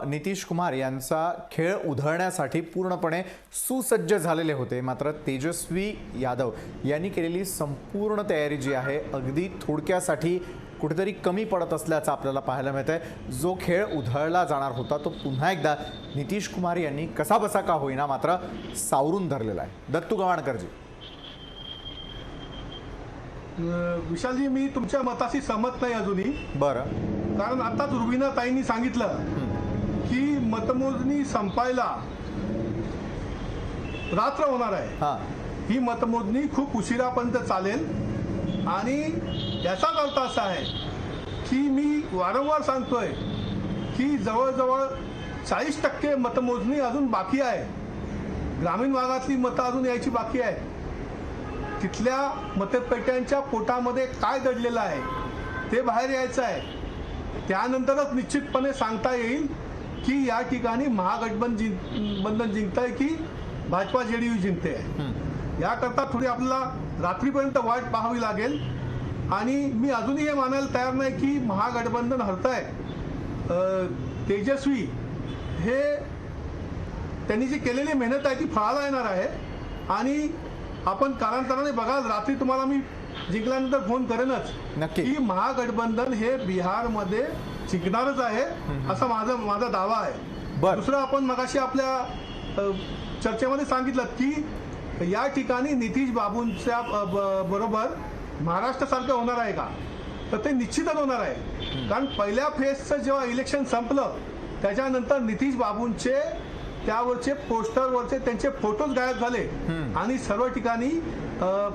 नितीश कुमार यांचा खेळ उधळण्यासाठी पूर्णपणे सुसज्ज झालेले होते, मात्र तेजस्वी यादव यांनी केलेली संपूर्ण तयारी जी आहे अगदी थोडक्यासाठी कुठेतरी कमी पडत असल्याचं आपल्याला पाहायला मिळतंय। जो खेळ उधळला जाणार होता तो पुन्हा एकदा नितीश कुमार यांनी कसाबसा का होईना मात्र सावरून धरलेला आहे। दत्तू गव्हाणकरजी। विशालजी, मी तुमच्या मताशी सहमत नाही अजूनही। बरं, कारण आताच रुबीना ताईंनी सांगितलं की मतमोजणी संपायला रात्र होणार आहे। ही मतमोजणी खूप उशिरापर्यंत चालेल आणि याचाच अर्थ असा आहे की मी वारंवार सांगतोय की जवळजवळ 40% मतमोजणी अजून बाकी आहे। ग्रामीण भागातली मतं अजून यायची बाकी आहे। तिथल्या मतपेट्यांच्या पोटामध्ये काय दडलेलं आहे ते बाहेर यायचं आहे। त्यानंतरच निश्चितपणे सांगता येईल की या ठिकाणी महागठबंधन जिंकतंय की भाजपा जेडीयू जिंकते आहे। याकरता थोडी आपल्याला रात्रीपर्यंत वाट पाहावी लागेल आणि मी अजूनही हे मानायला तयार नाही की महागठबंधन हरतंय। तेजस्वी हे त्यांनी जी केलेली मेहनत आहे ती फळाला येणार आहे आणि आपण कालांतराने बघाल, रात्री तुम्हाला मी जिंकल्यानंतर फोन करेनच नक्की की महागठबंधन हे बिहारमध्ये जिंकणारच आहे असा माझा दावा आहे। दुसरं, आपण मगाशी आपल्या चर्चेमध्ये सांगितलं की या ठिकाणी नितीश बाबूंच्या बरोबर महाराष्ट्रासारखं होणार आहे का, तर ते निश्चितच होणार आहे। कारण पहिल्या फेजचं जेव्हा इलेक्शन संपलं त्याच्यानंतर नितीश बाबूंचे त्यावरचे पोस्टरवरचे त्यांचे फोटोज गायब झाले आणि सर्व ठिकाणी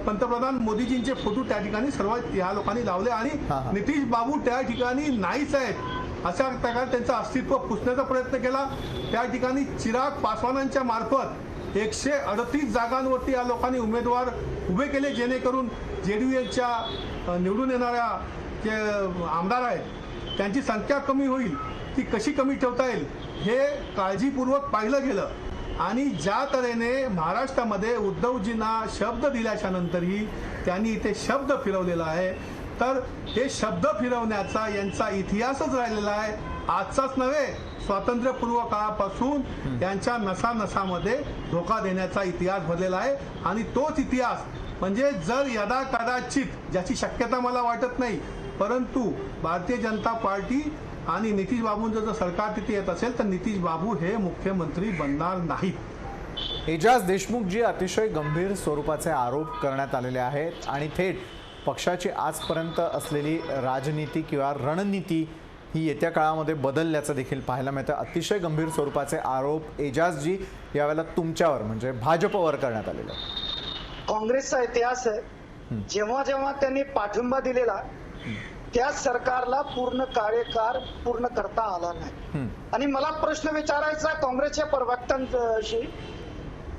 पंतप्रधान मोदीजींचे फोटो त्या ठिकाणी सर्व या लोकांनी लावले आणि नितीश बाबू त्या ठिकाणी नाहीच आहेत अशा प्रकारे त्यांचं अस्तित्व पुसण्याचा प्रयत्न केला। त्या ठिकाणी चिराग पासवानांच्या मार्फत 138 जागांवरती या लोकांनी उमेदवार उभे केले, जेणेकरून जेडीयूच्या निवडून येणाऱ्या जे आमदार आहेत त्यांची संख्या कमी होईल। ती कशी कमी ठेवता येईल हे काळजीपूर्वक पाहिलं गेलं आणि ज्या तऱ्हेने महाराष्ट्रामध्ये उद्धवजींना शब्द दिल्याच्या नंतरही त्यांनी इथे शब्द फिरवलेला आहे, तर हे शब्द फिरवण्याचा यांचा इतिहासच राहिलेला आहे। आजचाच नव्हे, स्वातंत्र्यपूर्व काळापासून त्यांच्या नसानसामध्ये धोका देण्याचा इतिहास भरलेला आहे आणि तोच इतिहास म्हणजे जर यदा कदाचित, ज्याची शक्यता मला वाटत नाही, परंतु भारतीय जनता पार्टी आणि नितीश बाबूंचं जर सरकार तिथे येत असेल तर नितीश बाबू हे मुख्यमंत्री बनणार नाहीत। एजाज देशमुख जी अतिशय गंभीर स्वरूपाचे आरोप करण्यात आलेले आहेत आणि थेट पक्षाची आजपर्यंत असलेली राजनीती किंवा रणनीती ही येत्या काळामध्ये बदलल्याचं देखील पाहायला मिळतं. अतिशय गंभीर स्वरूपाचे आरोप एजाजजी यावेळेला तुमच्यावर म्हणजे भाजपवर करण्यात आलेले आहेत. काँग्रेसचा इतिहास आहे, जेव्हा जेव्हा त्यांनी पाठिंबा दिलेला त्या सरकारला पूर्ण कार्यकाळ पूर्ण करता आला नाही. आणि मला प्रश्न विचारायचा काँग्रेसच्या प्रवक्त्यांशी,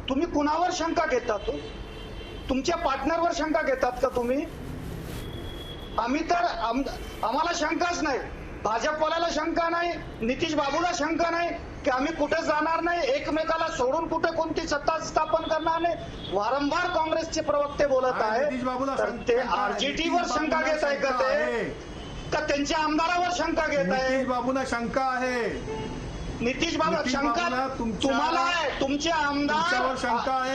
तुम्ही कुणावर शंका घेतात? तुमच्या पार्टनरवर शंका घेतात का तुम्ही? आम्ही तर आम्हाला शंकाच नाही, भाजपवाल्याला शंका नाही, नितीश बाबूला शंका नाही की आम्ही कुठे जाणार नाही, एकमेकाला सोडून कुठे कोणती सत्ता स्थापन करणार नाही. वारंवार काँग्रेसचे प्रवक्ते बोलत आहे, तर ते RJT वर शंका घेत आहे का त्यांच्या आमदारावर शंका घेत आहे? नितीश बाबूंना शंका आहे. नितीश बाबू शंका तुम्हाला आहे, तुमचे आमदार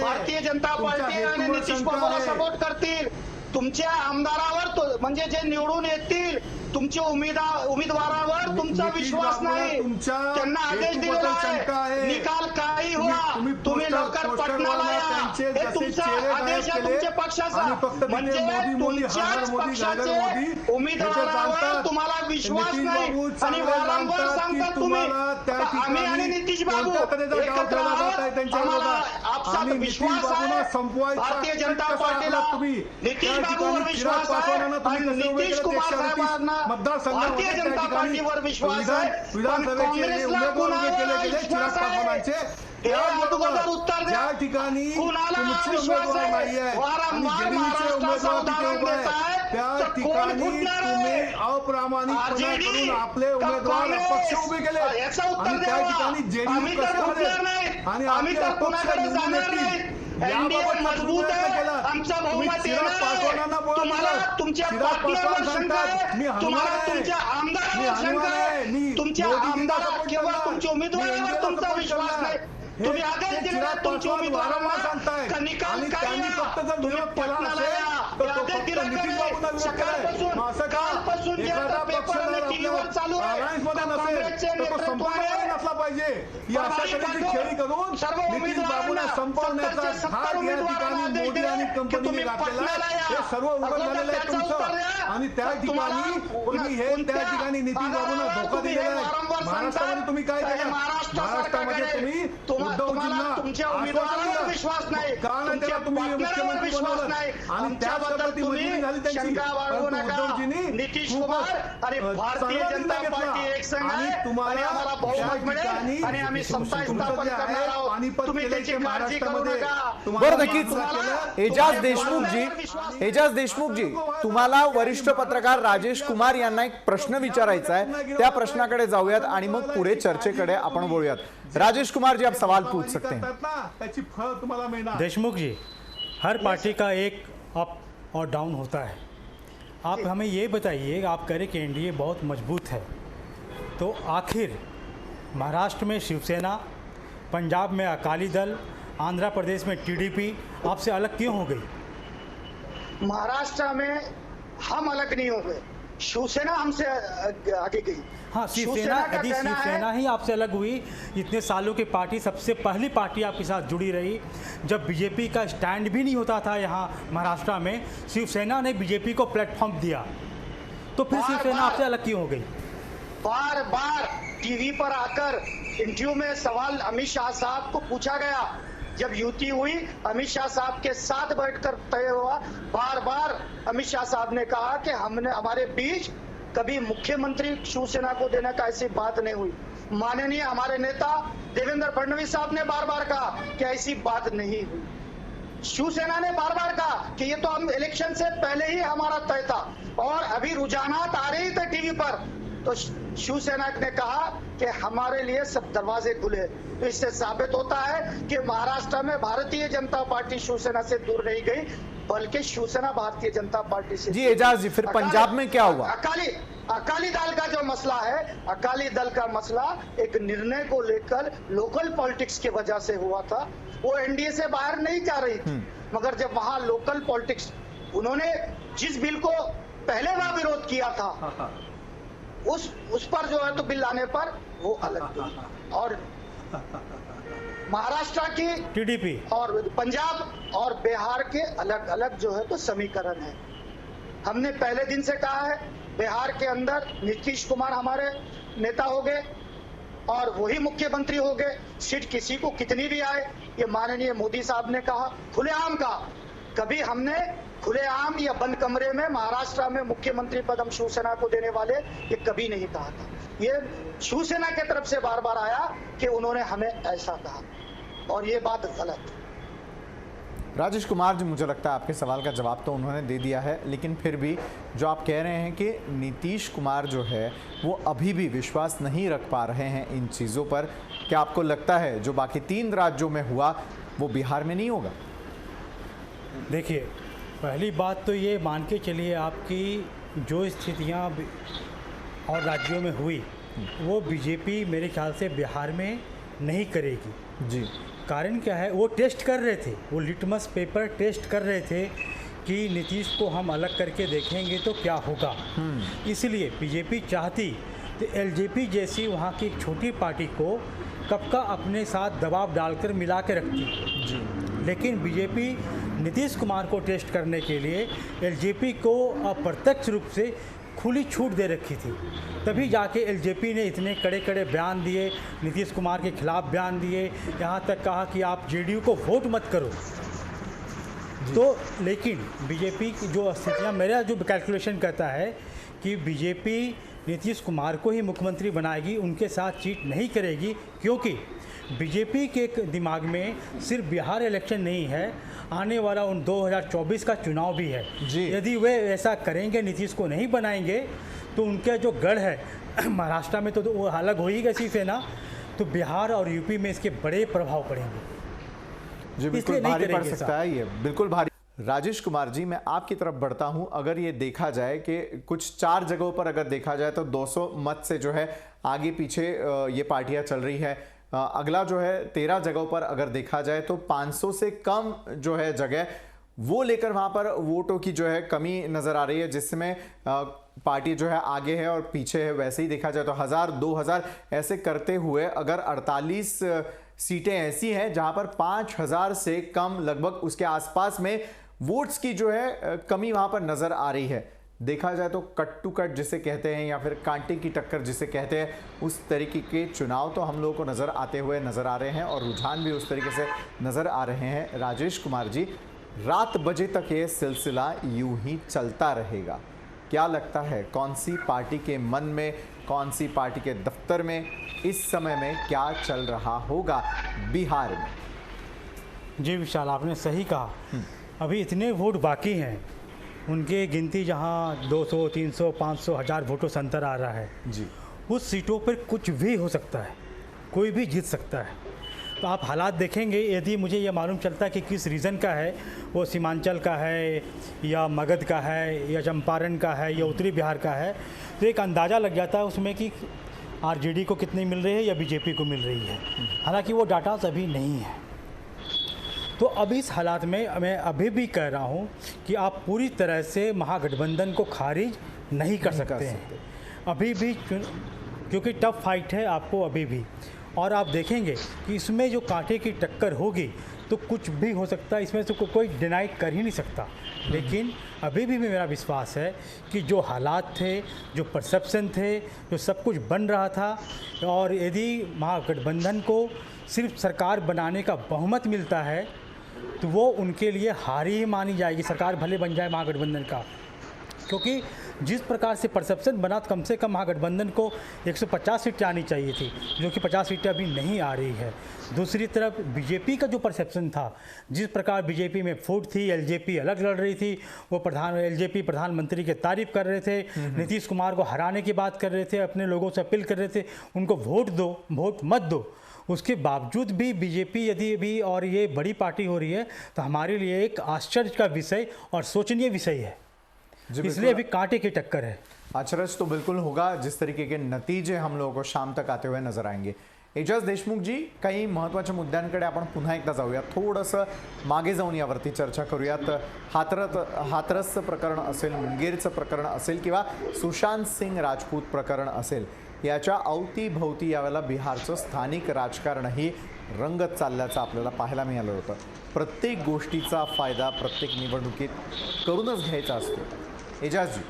भारतीय जनता पार्टी आणि नितीश बाबूला सपोर्ट करतील. तुमच्या आमदारावर म्हणजे जे निवडून येतील तुमच्या उमेदवारावर तुमचा विश्वास नाही, त्यांना आदेश दिलेला आहे, निकाल काही हुआ तुम्ही लवकर पटनाला या, हे तुमचा आदेश आहे तुमच्या पक्षाचा. म्हणजे तुमच्याच पक्षाचे उमेदवारावर तुम्हाला विश्वास नाही आणि वारंवार सांगतात तुम्ही आम्ही आणि नितीश बाबू एकत्र आहोत, आम्हाला आपसात विश्वास आहे. भारतीय जनता पार्टीला नितीश बाबूवर विश्वास आहे, नितीश कुमार साहेबांना भारतीय जनता पार्टीवर विश्वास आहे, पण काँग्रेसला कुणावर विश्वास आहे? हे अगोदर उत्तर द्या. कुणाला विश्वास आहे? वारंवार महाराष्ट्राचा उदाहरण देत आहे, तर कोण फुटणार आहे? RJD का काँग्रेस? याचं उत्तर द्यावा. आम्ही तर फुटणार नाही, आम्ही तर कुणाकडे जाणार नाही. एनडीए मजबूत आहे, आमचा बहुमत येणार. तुम्हाला तुमच्या पार्टनरवर शंका आहे, तुम्हाला तुमच्या आमदारावर शंका आहे, तुमच्या आमदार किंवा तुमच्या उमेदवारावर तुमचा विश्वास नाही. तुम्ही आदेश दिला तुमच्या उमेदवारांना निकाल काही तुम्ही पटनाला या, आदेश दिला कालपासून जे आता पेपर आणि टीव्हीवर चालू आहे काँग्रेसचे नेतृत्व आहे, सर्व उमेदवारांना 70 उमेदवारांना आदेश दिले की तुम्ही पटनाला या. अगोदर त्याचं उत्तर द्या. आणि त्या ठिकाणी नितीश बाबूंना धोका दिलेला आहे. महाराष्ट्रामध्ये तुम्ही काय केलं? महाराष्ट्रामध्ये तुम्ही तुम्हाला तुमच्या उमेदवारावर विश्वास नाही, तुमच्या पार्टनरवर विश्वास नाही, आमच्याबद्दल तुम्ही शंका बाळगू नका. नितीश कुमार आणि भारतीय जनता पार्टी एक संघ आहे आणि आम्हाला बहुमत मिळेल आणि आम्ही सत्ता स्थापन करणार आहोत. तुम्ही त्याची काळजी करू नका. बरं, नक्कीच एजाज देशमुखजी तुम्हाला वरिष्ठ पत्रकार राजेश कुमार यांना एक प्रश्न विचारायचा आहे, त्या प्रश्नाकडे जाऊयात आणि मग पुढे चर्चेकडे आपण बोलूयात. राजेश कुमार जी, आप सवाल पूछ सकते हैं. देशमुख जी, हर पार्टी का एक अप और डाउन होता है. आप हमें ये बताइए, आप कह रहे कि एनडीए बहुत मजबूत है, तो आखिर महाराष्ट्र में शिवसेना, पंजाब में अकाली दल, आंध्र प्रदेश में टीडीपी आपसे अलग क्यों हो गई? महाराष्ट्र में हम अलग नहीं हो गए, शिवसेना हमसे आगे गई. हाँ, शिवसेना ही आपसे अलग हुई. इतने सालों की पार्टी, सबसे पहली पार्टी आपके साथ जुड़ी रही. जब बीजेपी का स्टैंड भी नहीं होता था यहाँ महाराष्ट्र में, शिवसेना ने बीजेपी को प्लेटफॉर्म दिया, तो फिर शिवसेना आपसे अलग क्यों हो गई? बार बार टीवी पर आकर इंटरव्यू में सवाल अमित शाह साहब को पूछा गया. जब युति हुई अमित शाह साहब के साथ बैठकर तय हुआ, बार बार अमित शाह साहब ने कहा कि हमने हमारे बीच कभी मुख्यमंत्री शिवसेना को देने का ऐसी बात नहीं हुई. माननीय हमारे नेता देवेंद्र फडणवीस साहब ने बार बार कहा कि ऐसी बात नहीं हुई. शिवसेना ने बार बार कहा कि ये तो हम इलेक्शन से पहले ही हमारा तय था और अभी रुझानात आ रही थे टीवी पर, तो शिवसेना ने कहा कि हमारे लिए सब दरवाजे खुले. तो इससे साबित होता है कि महाराष्ट्र में भारतीय जनता पार्टी शिवसेना से दूर नहीं गई, बल्कि शिवसेना भारतीय जनता पार्टी से. जी एजाज जी, फिर पंजाब में क्या हुआ? अकाली दल का जो मसला है, अकाली दल का मसला एक निर्णय को लेकर लोकल पॉलिटिक्स की वजह से हुआ था. वो एनडीए से बाहर नहीं जा रही थी, मगर जब वहां लोकल पॉलिटिक्स, उन्होंने जिस बिल को पहले वहां विरोध किया था उस पर जो है तो बिल लाने पर वो अलग. और महाराष्ट्र की टीडीपी और पंजाब और बिहार के अलग अलग जो है तो समीकरण है. हमने पहले दिन से कहा है बिहार के अंदर नीतीश कुमार हमारे नेता हो गए और वही मुख्यमंत्री हो गए। सीट किसी को कितनी भी आए, ये माननीय मोदी साहब ने कहा, खुलेआम कहा। कभी हमने खुलेआम या बंद कमरे में महाराष्ट्र में मुख्यमंत्री पद हम शिवसेना को देने वाले ये कभी नहीं कहा था। ये शिवसेना की तरफ से बार बार आया कि उन्होंने हमें ऐसा कहा और ये बात गलत। राजेश कुमार जी, मुझे लगता है आपके सवाल का जवाब तो उन्होंने दे दिया है, लेकिन फिर भी जो आप कह रहे हैं कि नीतीश कुमार जो है वो अभी भी विश्वास नहीं रख पा रहे हैं इन चीज़ों पर, क्या आपको लगता है जो बाकी 3 राज्यों में हुआ वो बिहार में नहीं होगा? देखिए, पहली बात तो ये मान के चलिए आपकी जो स्थितियाँ और राज्यों में हुई वो बीजेपी मेरे ख्याल से बिहार में नहीं करेगी जी। कारण क्या है, वो टेस्ट कर रहे थे, वो लिटमस पेपर टेस्ट कर रहे थे कि नीतीश को हम अलग करके देखेंगे तो क्या होगा। इसलिए बीजेपी चाहती तो एलजेपी जैसी वहाँ की एक छोटी पार्टी को कब का अपने साथ दबाव डालकर मिला के रखती जी। लेकिन बीजेपी नीतीश कुमार को टेस्ट करने के लिए एलजेपी को अप्रत्यक्ष रूप से खुली छूट दे रखी थी, तभी जाके एलजेपी ने इतने कड़े कड़े बयान दिए, नीतीश कुमार के खिलाफ बयान दिए, यहाँ तक कहा कि आप जेडीयू को वोट मत करो। तो लेकिन बीजेपी की जो स्थितियाँ, मेरा जो कैलकुलेशन कहता है कि बीजेपी नीतीश कुमार को ही मुख्यमंत्री बनाएगी, उनके साथ चीट नहीं करेगी, क्योंकि बीजेपी के दिमाग में सिर्फ बिहार इलेक्शन नहीं है, आने वाला उन 2024 का चुनाव भी है जी। यदि वे ऐसा करेंगे, नीतीश को नहीं बनाएंगे, तो उनका जो गढ़ है महाराष्ट्र में तो वो अलग हो ही गई शिवसेना, तो बिहार और यूपी में इसके बड़े प्रभाव पड़ेंगे जी। बिल्कुल भारी पड़ सकता है ये, बिल्कुल भारी। राजेश कुमार जी, मैं आपकी तरफ बढ़ता हूं। अगर ये देखा जाए कि कुछ 4 जगहों पर अगर देखा जाए तो 200 मत से जो है आगे पीछे ये पार्टियां चल रही है। अगला जो है 13 जगहों पर अगर देखा जाए तो 500 से कम जो है जगह वो लेकर वहां पर वोटों की जो है कमी नजर आ रही है, जिसमें पार्टी जो है आगे है और पीछे है। वैसे ही देखा जाए तो 1000-2000 ऐसे करते हुए अगर 48 सीटें ऐसी हैं जहां पर 5000 से कम लगभग उसके आसपास में वोट्स की जो है कमी वहां पर नजर आ रही है। देखा जाए तो कट टू कट जिसे कहते हैं या फिर कांटे की टक्कर जिसे कहते हैं, उस तरीके के चुनाव तो हम लोगों को नज़र आते हुए नज़र आ रहे हैं और रुझान भी उस तरीके से नज़र आ रहे हैं। राजेश कुमार जी, रात बजे तक ये सिलसिला यूं ही चलता रहेगा। क्या लगता है कौन सी पार्टी के मन में, कौन सी पार्टी के दफ्तर में इस समय में क्या चल रहा होगा बिहार में? जी विशाल, आपने सही कहा। अभी इतने वोट बाकी हैं, उनके गिनती जहां 200, 300, 500, 1000 वोटों से अंतर आ रहा है जी। उस सीटों पर कुछ भी हो सकता है, कोई भी जीत सकता है। तो आप हालात देखेंगे, यदि मुझे ये मालूम चलता है कि किस रीजन का है, वो सीमांचल का है या मगध का है या चंपारण का है या उत्तरी बिहार का है, तो एक अंदाज़ा लग जाता है उसमें कि आरजेडी को कितनी मिल रही है या बीजेपी को मिल रही है। हालांकि वो डाटा अभी नहीं है। तो अब इस हालात में मैं अभी भी कह रहा हूँ कि आप पूरी तरह से महागठबंधन को खारिज नहीं कर सकते हैं अभी भी, क्योंकि टफ फाइट है आपको अभी भी। और आप देखेंगे कि इसमें जो कांटे की टक्कर होगी तो कुछ भी हो सकता है, इसमें से कोई डिनाई कर ही नहीं सकता। लेकिन अभी भी मेरा विश्वास है कि जो हालात थे, जो परसेप्शन थे, जो सब कुछ बन रहा था, और यदि महागठबंधन को सिर्फ सरकार बनाने का बहुमत मिलता है तो वो उनके लिए हार ही मानी जाएगी। सरकार भले बन जाए महागठबंधन का, क्योंकि जिस प्रकार से परसेप्शन बना, कम से कम महागठबंधन को 150 सीटें आनी चाहिए थी, जो कि 50 सीटें अभी नहीं आ रही है। दूसरी तरफ बीजेपी का जो परसेप्शन था, जिस प्रकार बीजेपी में फूट थी, एलजेपी अलग लड़ रही थी, वो एलजेपी प्रधानमंत्री की तारीफ कर रहे थे, नीतीश कुमार को हराने की बात कर रहे थे, अपने लोगों से अपील कर रहे थे उनको वोट दो, वोट मत दो। उसके बावजूद भी बीजेपी यदि भी और ये बड़ी पार्टी हो रही है तो हमारे लिए एक आश्चर्य का विषय और सोचनीय विषय है। इसलिए अभी कांटे की टक्कर है। अचरज तो बिल्कुल होगा जिस तरीके के नतीजे हम लोगों को शाम तक आते हुए नजर आएंगे। एजाज देशमुख जी, काही महत्त्वाच्या मुद्द्यांकडे आपण पुन्हा एकदा जाऊया, थोडंसं मागे जाऊन यावरती चर्चा करूयात। हाथरसचं प्रकरण असेल, मुंगेरचं प्रकरण असेल किंवा सुशांत सिंग राजपूत प्रकरण असेल, याच्या अवतीभवती यावेळेला बिहारचं स्थानिक राजकारणही रंगत चालल्याचं आपल्याला पाहायला मिळालं होतं। प्रत्येक गोष्टीचा फायदा प्रत्येक निवडणुकीत करूनच घ्यायचा असतो। एजाज जी,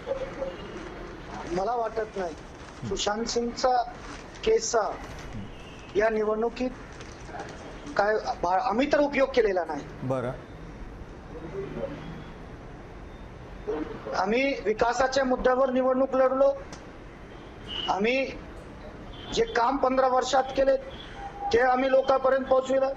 मला वाटत नाही सुशांत सिंगचा केसचा या निवडणुकीत काय आम्ही तर उपयोग केलेला नाही. बरं. आम्ही विकासाच्या मुद्द्यावर निवडणूक लढलो. आम्ही जे काम 15 वर्षात केले ते आम्ही लोकांपर्यंत पोहोचविलं.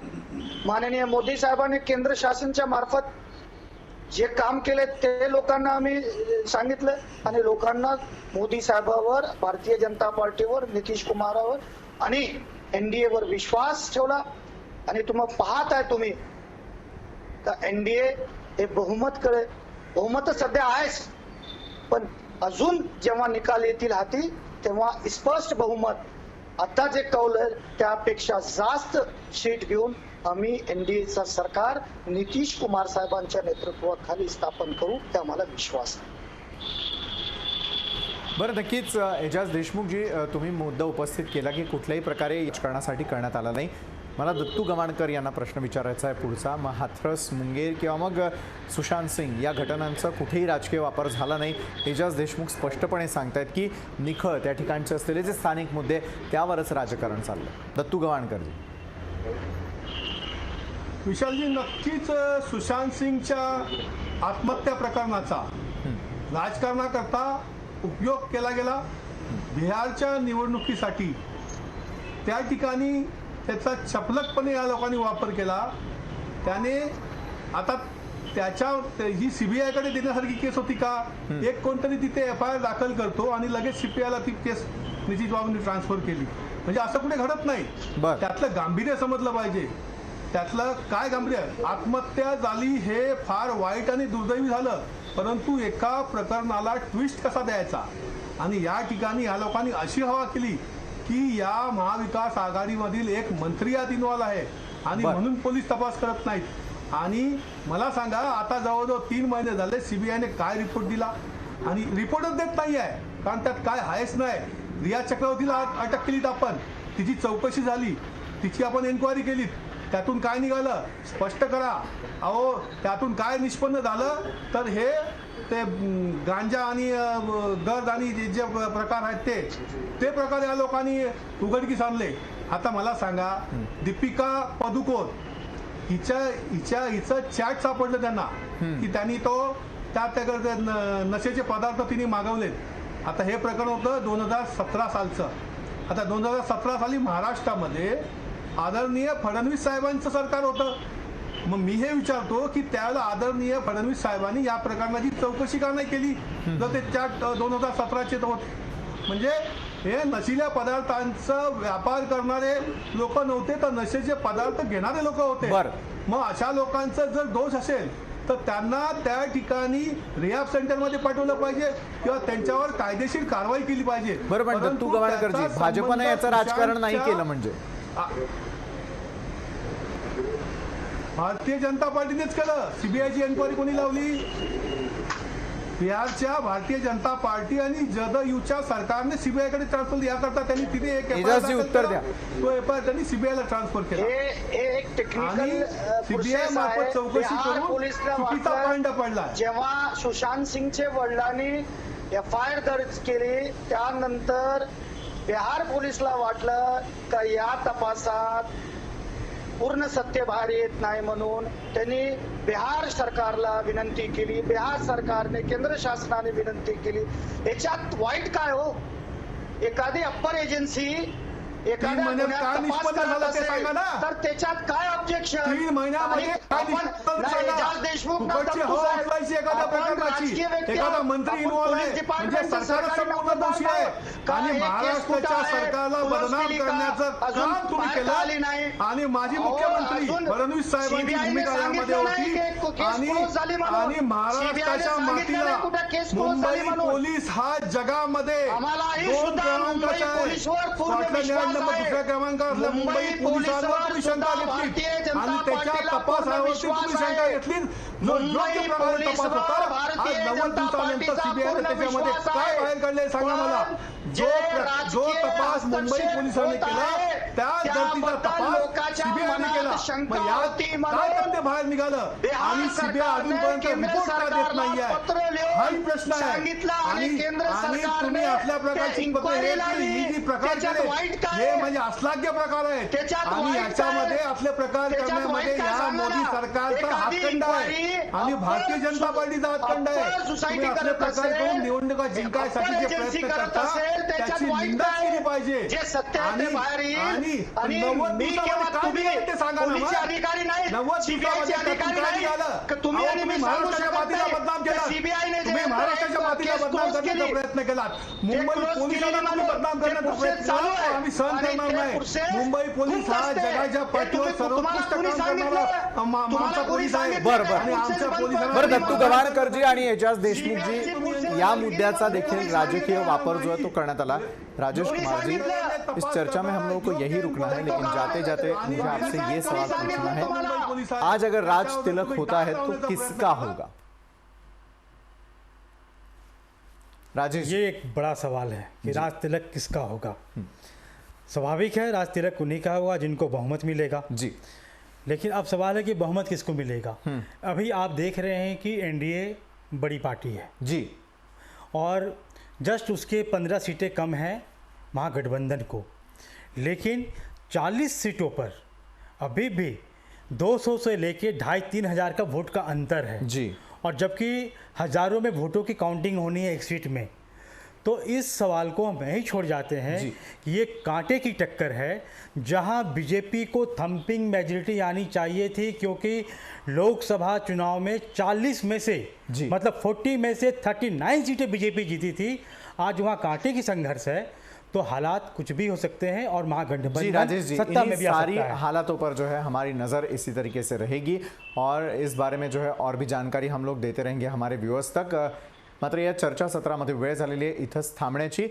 माननीय मोदी साहेबांनी केंद्र शासनाच्या मार्फत जे काम केले ते लोकांना आम्ही सांगितलं आणि लोकांना मोदी साहेबांवर, भारतीय जनता पार्टीवर, नितीश कुमारावर आणि एनडीए वर विश्वास ठेवला. आणि तुम्ही पाहत आहे तुम्ही तर एनडीए हे बहुमत सध्या आहेच, पण अजून जेव्हा निकाल येतील हाती तेव्हा स्पष्ट बहुमत आता जे कौल आहे त्यापेक्षा जास्त सीट घेऊन आम्ही एनडीएचा सरकार नितीश कुमार साहेबांच्या नेतृत्वाखाली स्थापन करू, ते आम्हाला विश्वास आहे. बरं, नक्कीच एजाज देशमुख जी तुम्ही मुद्दा उपस्थित केला की कुठल्याही प्रकारे राजकारणासाठी करण्यात आला नाही. मला दत्तू गवाणकर यांना प्रश्न विचारायचा आहे पुढचा. मग हाथरस, मुंगेर किंवा मग सुशांत सिंग या घटनांचा कुठेही राजकीय वापर झाला नाही. एजाज देशमुख स्पष्टपणे सांगतायत की निखळ त्या ठिकाणचे असलेले जे स्थानिक मुद्दे त्यावरच राजकारण चाललं. दत्तू गवाणकरजी. विशालजी, नक्कीच सुशांत सिंगच्या आत्महत्या प्रकरणाचा राजकारणाकरता उपयोग केला गेला. बिहारच्या निवडणुकीसाठी त्या ठिकाणी त्याचा चपलकपणे या लोकांनी वापर केला. त्याने आता ही सीबीआयकडे देण्यासारखी केस होती का? एक कोणतरी तिथे FIR दाखल करतो आणि लगेच सीबीआयला ती केस नितीश बाबूंनी ट्रान्सफर केली. म्हणजे असं कुठे घडत नाही. त्यातलं गांभीर्य समजलं पाहिजे. त्यातलं काय गांभीर्य? आत्महत्या झाली हे फार वाईट आणि दुर्दैवी झालं, परंतु एका प्रकरणाला ट्विस्ट कसा द्यायचा? आणि या ठिकाणी या लोकांनी अशी हवा केली की या महाविकास आघाडीमधील एक मंत्री यात इन्व्हॉल्व आहे आणि म्हणून पोलीस तपास करत नाहीत. आणि मला सांगा, आता जवळजवळ 3 महिने झाले सीबीआयने काय रिपोर्ट दिला? आणि रिपोर्टच देत नाही आहे, कारण त्यात काय आहेच नाही. रिया चक्रवर्तीला अटक केलीत आपण, तिची चौकशी झाली, तिची आपण एन्क्वायरी केली, त्यातून काय निघालं स्पष्ट करा. अहो, त्यातून काय निष्पन्न झालं तर हे ते गांजा आणि गर्द आणि जे प्रकार आहेत ते प्रकार या लोकांनी उघडकीस आणले. आता मला सांगा, दीपिका पदुकोण हिचं चॅट सापडलं त्यांना की त्यांनी त्या नशेचे पदार्थ तिने मागवलेत. आता हे प्रकरण होतं 2017 सालचं. आता 2017 साली महाराष्ट्रामध्ये आदरणीय फडणवीस साहेबांचं सरकार होतं. मग मी हे विचारतो की त्यावेळेला आदरणीय फडणवीस साहेबांनी या प्रकरणाची चौकशी का नाही केली? जर ते चॅट 2017चे होते, म्हणजे हे नशिल्या पदार्थांचा व्यापार करणारे लोक नव्हते, तर नशेचे पदार्थ घेणारे लोक होते. मग अशा लोकांचा जर दोष असेल तर त्यांना त्या ठिकाणी रिहॅब सेंटरमध्ये पाठवलं पाहिजे किंवा त्यांच्यावर कायदेशीर कारवाई केली पाहिजे. बरोबर. दत्तू गवाणकरजी, भाजपने याचं राजकारण नाही केलं म्हणजे भारतीय जनता पार्टीनेच केलं. सीबीआयची एन्क्वायरी कोणी लावली? बिहारच्या भारतीय जनता पार्टी आणि जदयूच्या सरकारने सीबीआयकडे ट्रान्सफर याकरता त्यांनी तिथे एक उत्तर द्या. तो FIR त्यांनी सीबीआयला ट्रान्सफर केला. आणि सीबीआय मार्फत चौकशी करून चुकीचा पॉइंट पडला. जेव्हा सुशांत सिंगचे वडिलांनी FIR दर्ज केली त्यानंतर बिहार पोलिसला वाटलं का या तपासात पूर्ण सत्य बाहेर येत नाही, म्हणून त्यांनी बिहार सरकारला विनंती केली. बिहार सरकारने केंद्र शासनाने विनंती केली. याच्यात वाईट काय हो? एखादी अप्पर एजन्सी एखाद्या गुन्ह्यात तपास करत असेल तर त्याच्यात काय ऑब्जेक्शन? 3 महिन्यामध्ये एजाज देशमुख एखादा मंत्री इन्व्हॉल्व आहे म्हणजे सरकारच संपूर्ण दोषी आहे. आणि महाराष्ट्राच्या सरकारला बदनाम करण्याचं काम तुम्ही केलं. आणि माजी मुख्यमंत्री फडणवीस साहेबांची भूमिका यामध्ये होती. आणि महाराष्ट्राच्या मातीला मुंबई पोलीस हा जगामध्ये 2 क्रमांकाचा आहे. दुसऱ्या क्रमांकावर असल्या मुंबई पोलिसांवर तुम्ही शंका घेतली आणि त्याच्या तपासावरती तुम्ही शंका घेतली. जो योग्य प्रकारे तपास होता, आज 90 दिवसानंतर सीबीआयने त्याच्यामध्ये काय बाहेर काढले सांगा मला. जो तपास मुंबई पोलिसांनी केला धर्तीचा तपास सीबीआयने केला. मग यात काय तथ्य बाहेर निघालं आणि सीबीआय अजूनपर्यंत रिपोर्ट का देत नाहीये हाही प्रश्न आहे. आणि तुम्ही असल्या प्रकारची पत्र ही जी प्रकार केले हे म्हणजे अश्लाघ्य प्रकार आहेत आणि याच्यामध्ये असले प्रकार करण्यामध्ये या मोदी सरकारचा हातखंड आहे आणि भारतीय जनता पार्टीचा हातखंड आहे. तुम्ही असले प्रकार करून निवडणुका जिंकायसाठी जे प्रयत्न करता त्याची निंदा केली पाहिजे. आणि 90 दिवसामध्ये काय दिलं ते सांगा ना. 90 दिवसामध्ये काय निघालं? तुम्ही महाराष्ट्राच्या मातीला बदनाम केला. तुम्ही महाराष्ट्राच्या मातीला बदनाम करण्याचा प्रयत्न केला. मुंबई पोलिसांना तुम्ही बदनाम करण्याचा प्रयत्न केला. आम्ही सहन करणार नाही. मुंबई पोलीस हा जगाच्या पाठीवर सर्वोत्कृष्ट काम करणारा आमचा पोलीस आहे. आणि आमच्या पोलिसांना दत्तू गवाणकरजी आणि एजाज देशमुखजी या मुद्द्याचा देखील राजकीय वापर जो है तो करण्यात आला. राजेश कुमार जी, इस चर्चा में हम लोगों को यही रुकना है, लेकिन जाते जाते मुझे आपसे ये सवाल पूछना है, आज अगर राज तिलक होता है तो किसका होगा? राजेश, ये एक बड़ा सवाल है कि राज तिलक किसका होगा. स्वाभाविक है राज तिलक उन्हीं का होगा जिनको बहुमत मिलेगा जी. लेकिन अब सवाल है कि बहुमत किसको मिलेगा. अभी आप देख रहे हैं कि एनडीए बड़ी पार्टी है जी और जस्ट उसके 15 सीटें कम हैं महागठबंधन को, लेकिन 40 सीटों पर अभी भी 200 से लेके 2,500-3 हज़ार का वोट का अंतर है जी. और जबकि हज़ारों में वोटों की काउंटिंग होनी है एक सीट में. तो इस सवाल को हम यहीं छोड़ जाते हैं कि ये कांटे की टक्कर है जहां बीजेपी को थंपिंग मेजॉरिटी आनी चाहिए थी, क्योंकि लोकसभा चुनाव में 40 में से मतलब 40 में से 39 सीटें बीजेपी जीती थी. आज वहां कांटे की संघर्ष है तो हालात कुछ भी हो सकते हैं और महागठबंधन सत्ता में भी आ सकता है. हालातों पर जो है हमारी नज़र इसी तरीके से रहेगी और इस बारे में जो है और भी जानकारी हम लोग देते रहेंगे हमारे व्यूअर्स तक. मात्र या चर्चा सत्रामध्ये वेळ झालेली आहे इथंच थांबण्याची.